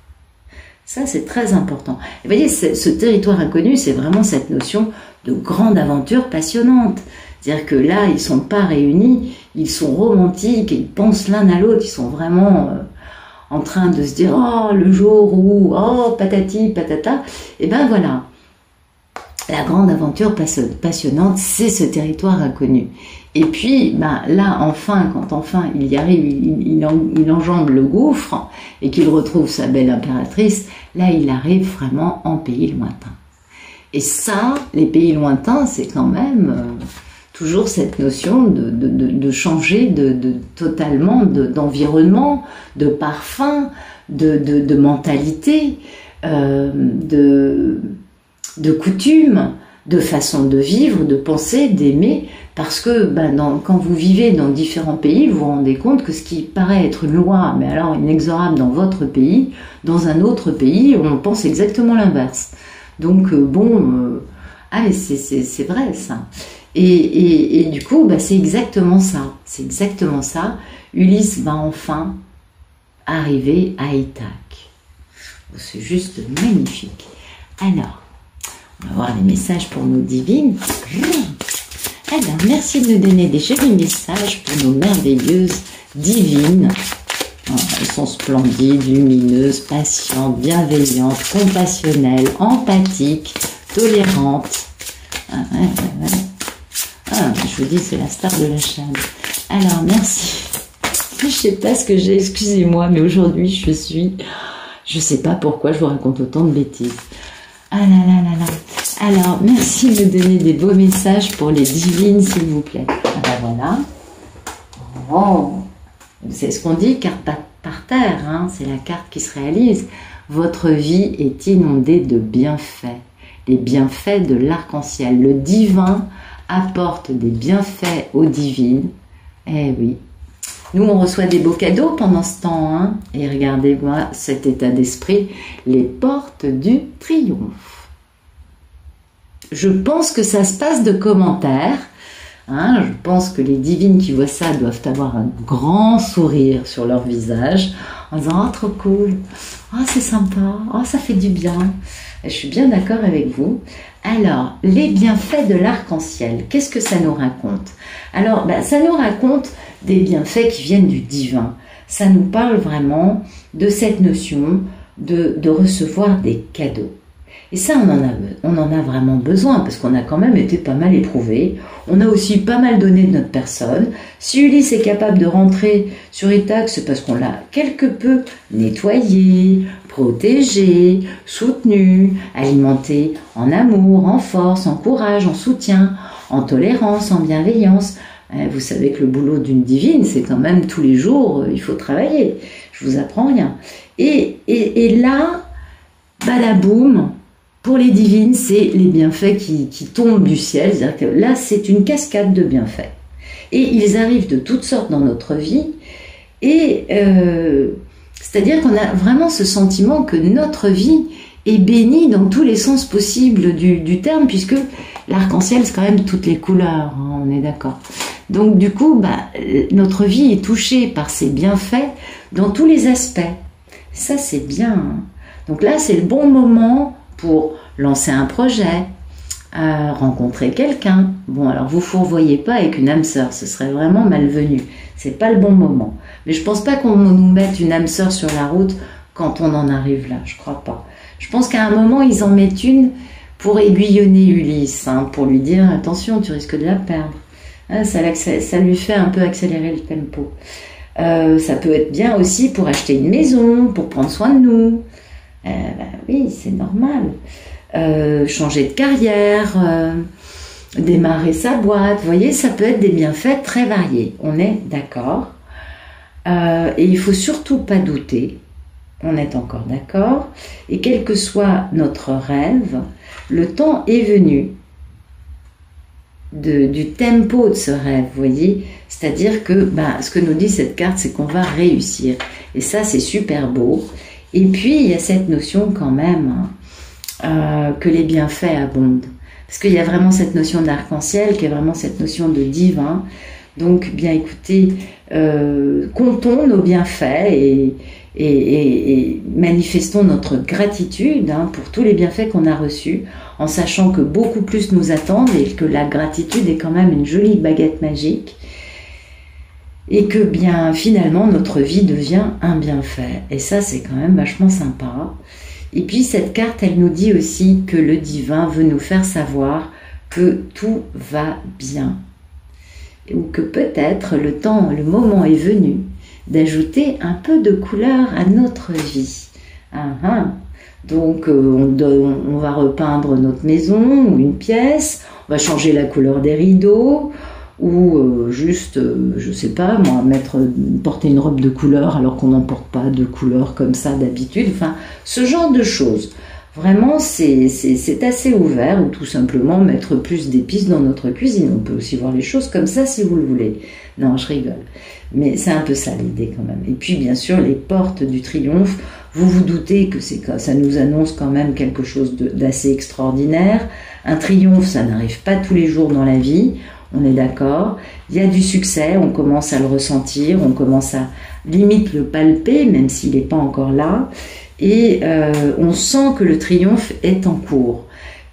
Ça, c'est très important. Et vous voyez, ce territoire inconnu, c'est vraiment cette notion de grande aventure passionnante. C'est-à-dire que là, ils ne sont pas réunis, ils sont romantiques, ils pensent l'un à l'autre, ils sont vraiment en train de se dire « Oh, le jour où, oh, patati, patata », et ben voilà. la grande aventure passionnante, c'est ce territoire inconnu. Et puis, ben, là, enfin, quand enfin il y arrive, il enjambe le gouffre et qu'il retrouve sa belle impératrice, là, il arrive vraiment en pays lointain. Et ça, les pays lointains, c'est quand même toujours cette notion de changer totalement d'environnement, de parfum, de mentalité, de coutumes, de façon de vivre, de penser, d'aimer, parce que quand vous vivez dans différents pays, vous vous rendez compte que ce qui paraît être une loi, mais alors inexorable dans votre pays, dans un autre pays, on pense exactement l'inverse. Donc c'est vrai ça. Et du coup, c'est exactement ça. C'est exactement ça. Ulysse va enfin arriver à Ithaque. C'est juste magnifique. Alors, on va voir les messages pour nos divines. Alors, merci de nous donner des jolis messages pour nos merveilleuses divines. Elles sont splendides, lumineuses, patientes, bienveillantes, compassionnelles, empathiques, tolérantes. Je vous dis, c'est la star de la chaîne. Alors, merci. Je sais pas ce que j'ai, excusez-moi, mais aujourd'hui, je sais pas pourquoi je vous raconte autant de bêtises. Ah là là là là. Alors, merci de me donner des beaux messages pour les divines, s'il vous plaît. Ah ben voilà. Oh, c'est ce qu'on dit, carte par terre, hein, c'est la carte qui se réalise. Votre vie est inondée de bienfaits, les bienfaits de l'arc-en-ciel. Le divin apporte des bienfaits aux divines. Eh oui. Nous, on reçoit des beaux cadeaux pendant ce temps, hein, et regardez-moi cet état d'esprit, les portes du triomphe. Je pense que ça se passe de commentaires. Hein, je pense que les divines qui voient ça doivent avoir un grand sourire sur leur visage en disant « Oh, trop cool, oh, c'est sympa, oh, ça fait du bien ». Je suis bien d'accord avec vous. Alors, les bienfaits de l'arc-en-ciel, qu'est-ce que ça nous raconte? Alors, ça nous raconte des bienfaits qui viennent du divin. Ça nous parle vraiment de cette notion de recevoir des cadeaux. Et ça, on en a vraiment besoin, parce qu'on a quand même été pas mal éprouvés. On a aussi pas mal donné de notre personne. Si Ulysse est capable de rentrer sur Ithaque, c'est parce qu'on l'a quelque peu nettoyé, protégé, soutenu, alimenté en amour, en force, en courage, en soutien, en tolérance, en bienveillance. Vous savez que le boulot d'une divine, c'est quand même tous les jours, il faut travailler. Je vous apprends rien. Et là, badaboum, pour les divines, c'est les bienfaits qui tombent du ciel. C'est-à-dire que là, c'est une cascade de bienfaits. Et ils arrivent de toutes sortes dans notre vie. Et c'est-à-dire qu'on a vraiment ce sentiment que notre vie est bénie dans tous les sens possibles du terme, puisque l'arc-en-ciel, c'est quand même toutes les couleurs, hein, on est d'accord. Donc du coup, notre vie est touchée par ces bienfaits dans tous les aspects. Ça, c'est bien. Hein. Donc là, c'est le bon moment pour lancer un projet, rencontrer quelqu'un. Bon, alors vous fourvoyez pas avec une âme sœur, ce serait vraiment malvenu. C'est pas le bon moment. Mais je pense pas qu'on nous mette une âme sœur sur la route quand on en arrive là, je crois pas. Je pense qu'à un moment, ils en mettent une pour aiguillonner Ulysse, hein, pour lui dire « Attention, tu risques de la perdre. Hein, » ça lui fait un peu accélérer le tempo. Ça peut être bien aussi pour acheter une maison, pour prendre soin de nous. Oui, c'est normal. Changer de carrière, démarrer sa boîte. Vous voyez, ça peut être des bienfaits très variés. On est d'accord. Et il ne faut surtout pas douter. On est encore d'accord. Et quel que soit notre rêve, le temps est venu du tempo de ce rêve, vous voyez. C'est-à-dire que ce que nous dit cette carte, c'est qu'on va réussir. Et ça, c'est super beau. Et puis, il y a cette notion quand même que les bienfaits abondent. Parce qu'il y a vraiment cette notion d'arc-en-ciel, qui est vraiment cette notion de divin. Donc, bien écoutez, comptons nos bienfaits et manifestons notre gratitude pour tous les bienfaits qu'on a reçus, en sachant que beaucoup plus nous attendent et que la gratitude est quand même une jolie baguette magique. Et que bien finalement notre vie devient un bienfait. Et ça, c'est quand même vachement sympa. Et puis cette carte, elle nous dit aussi que le divin veut nous faire savoir que tout va bien. Ou que peut-être le moment est venu d'ajouter un peu de couleur à notre vie. Donc on va repeindre notre maison ou une pièce, on va changer la couleur des rideaux, ou juste, je sais pas moi, porter une robe de couleur alors qu'on n'en porte pas de couleur comme ça d'habitude, enfin ce genre de choses. Vraiment c'est assez ouvert, ou tout simplement mettre plus d'épices dans notre cuisine. On peut aussi voir les choses comme ça si vous le voulez. Non, je rigole. Mais c'est un peu ça l'idée quand même. Et puis bien sûr les portes du triomphe, vous vous doutez que ça nous annonce quand même quelque chose d'assez extraordinaire. Un triomphe, ça n'arrive pas tous les jours dans la vie, on est d'accord. Il y a du succès, on commence à le ressentir, on commence à limite le palper, même s'il n'est pas encore là. Et on sent que le triomphe est en cours,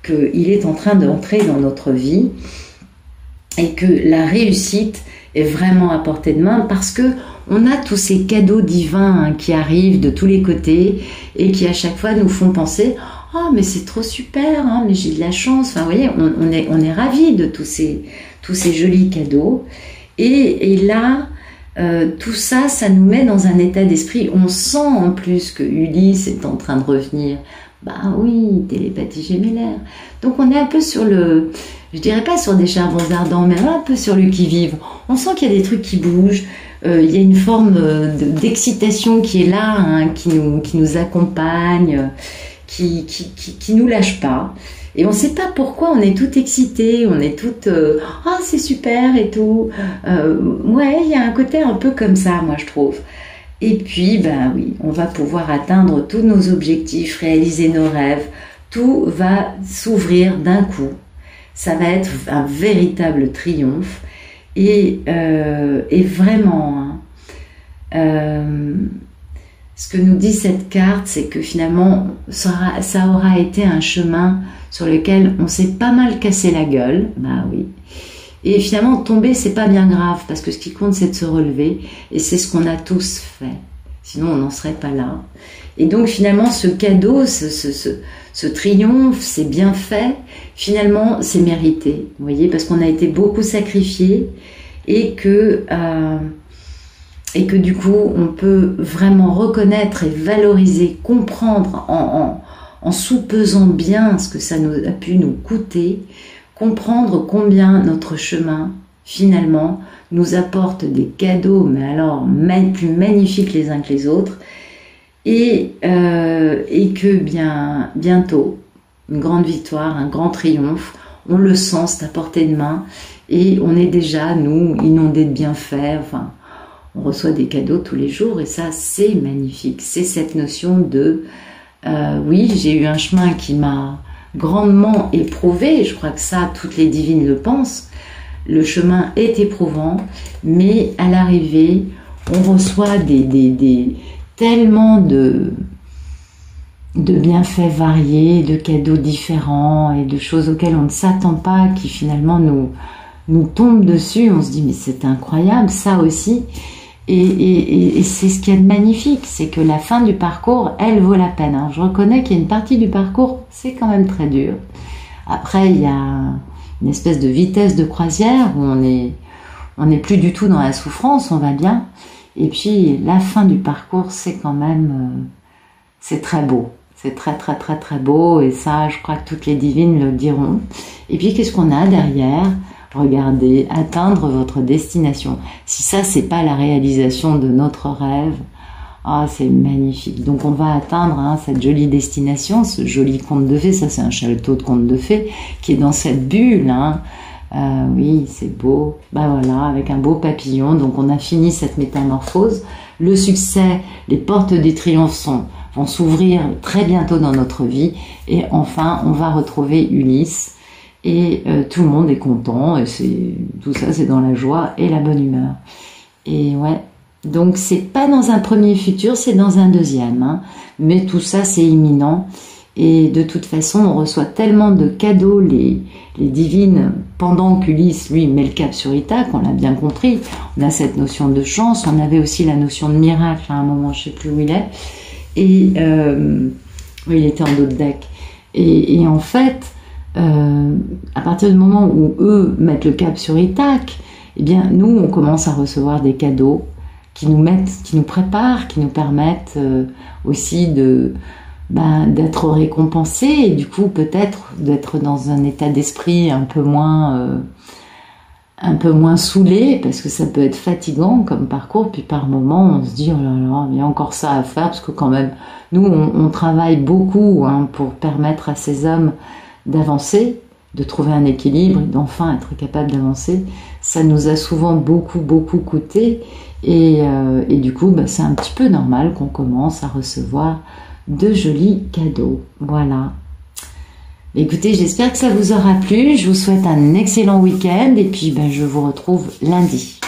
qu'il est en train d'entrer dans notre vie et que la réussite est vraiment à portée de main, parce que on a tous ces cadeaux divins qui arrivent de tous les côtés et qui à chaque fois nous font penser « Oh mais c'est trop super, hein, mais j'ai de la chance ». Enfin vous voyez, on est ravis de tous ces jolis cadeaux. Et là, tout ça, ça nous met dans un état d'esprit. On sent en plus que Ulysse est en train de revenir. Bah oui, télépathie gémellaire. Donc on est un peu sur je dirais pas sur des charbons ardents, mais un peu sur le qui-vive. On sent qu'il y a des trucs qui bougent. Il y a une forme d'excitation qui est là, hein, qui nous accompagne, qui nous lâche pas. Et on ne sait pas pourquoi on est tout excité, on est toutes ah c'est super et tout. Ouais, il y a un côté un peu comme ça, moi je trouve. Et puis ben oui, on va pouvoir atteindre tous nos objectifs, réaliser nos rêves. Tout va s'ouvrir d'un coup. Ça va être un véritable triomphe. Et vraiment, ce que nous dit cette carte, c'est que finalement, ça aura été un chemin sur lequel on s'est pas mal cassé la gueule. Bah oui. Et finalement, tomber, c'est pas bien grave, parce que ce qui compte, c'est de se relever. Et c'est ce qu'on a tous fait. Sinon, on n'en serait pas là. Et donc, finalement, ce cadeau, ce triomphe, ces bienfaits, finalement, c'est mérité. Vous voyez, parce qu'on a été beaucoup sacrifiés et que du coup, on peut vraiment reconnaître et valoriser, comprendre en soupesant bien ce que ça a pu nous coûter, comprendre combien notre chemin, finalement, nous apporte des cadeaux, mais alors plus magnifiques les uns que les autres, et que bientôt, une grande victoire, un grand triomphe, on le sent, c'est à portée de main, et on est déjà, nous, inondés de bienfaits, enfin, on reçoit des cadeaux tous les jours, et ça, c'est magnifique. C'est cette notion de, oui, j'ai eu un chemin qui m'a grandement éprouvé, et je crois que ça, toutes les divines le pensent, le chemin est éprouvant, mais à l'arrivée, on reçoit tellement de bienfaits variés, de cadeaux différents et de choses auxquelles on ne s'attend pas, qui finalement nous tombent dessus. On se dit mais c'est incroyable, ça aussi. Et c'est ce qu'il y a de magnifique, c'est que la fin du parcours, elle vaut la peine. Alors, je reconnais qu'il y a une partie du parcours, c'est quand même très dur. Après, il y a une espèce de vitesse de croisière où on n'est plus du tout dans la souffrance, on va bien. Et puis, la fin du parcours, c'est quand même, c'est très beau. C'est très, très, très, très beau. Et ça, je crois que toutes les divines le diront. Et puis, qu'est-ce qu'on a derrière ? Regardez, atteindre votre destination. Si ça, c'est pas la réalisation de notre rêve, ah, c'est magnifique. Donc, on va atteindre cette jolie destination, ce joli conte de fées. Ça, c'est un château de conte de fées qui est dans cette bulle. Oui, c'est beau. Ben voilà, avec un beau papillon. Donc, on a fini cette métamorphose. Le succès, les portes des triomphes vont s'ouvrir très bientôt dans notre vie. Et enfin, on va retrouver Ulysse. Et tout le monde est content. Et tout ça, c'est dans la joie et la bonne humeur. Et ouais. Donc, c'est pas dans un premier futur, c'est dans un deuxième. Mais tout ça, c'est imminent. Et de toute façon, on reçoit tellement de cadeaux, les divines, pendant qu'Ulysse, lui, met le cap sur Ithaque, on l'a bien compris. On a cette notion de chance, on avait aussi la notion de miracle à un moment, je sais plus où il est. Oui, il était en dos de deck. Et en fait, à partir du moment où eux mettent le cap sur Ithac, eh bien, nous, on commence à recevoir des cadeaux qui nous préparent, qui nous permettent aussi d'être récompensés et du coup, peut-être d'être dans un état d'esprit un peu moins saoulé, parce que ça peut être fatigant comme parcours, puis par moment on se dit oh là là, il y a encore ça à faire, parce que quand même nous on travaille beaucoup pour permettre à ces hommes d'avancer, de trouver un équilibre et d'enfin être capable d'avancer. Ça nous a souvent beaucoup coûté et du coup c'est un petit peu normal qu'on commence à recevoir de jolis cadeaux. Voilà. Écoutez, j'espère que ça vous aura plu. Je vous souhaite un excellent week-end et puis je vous retrouve lundi.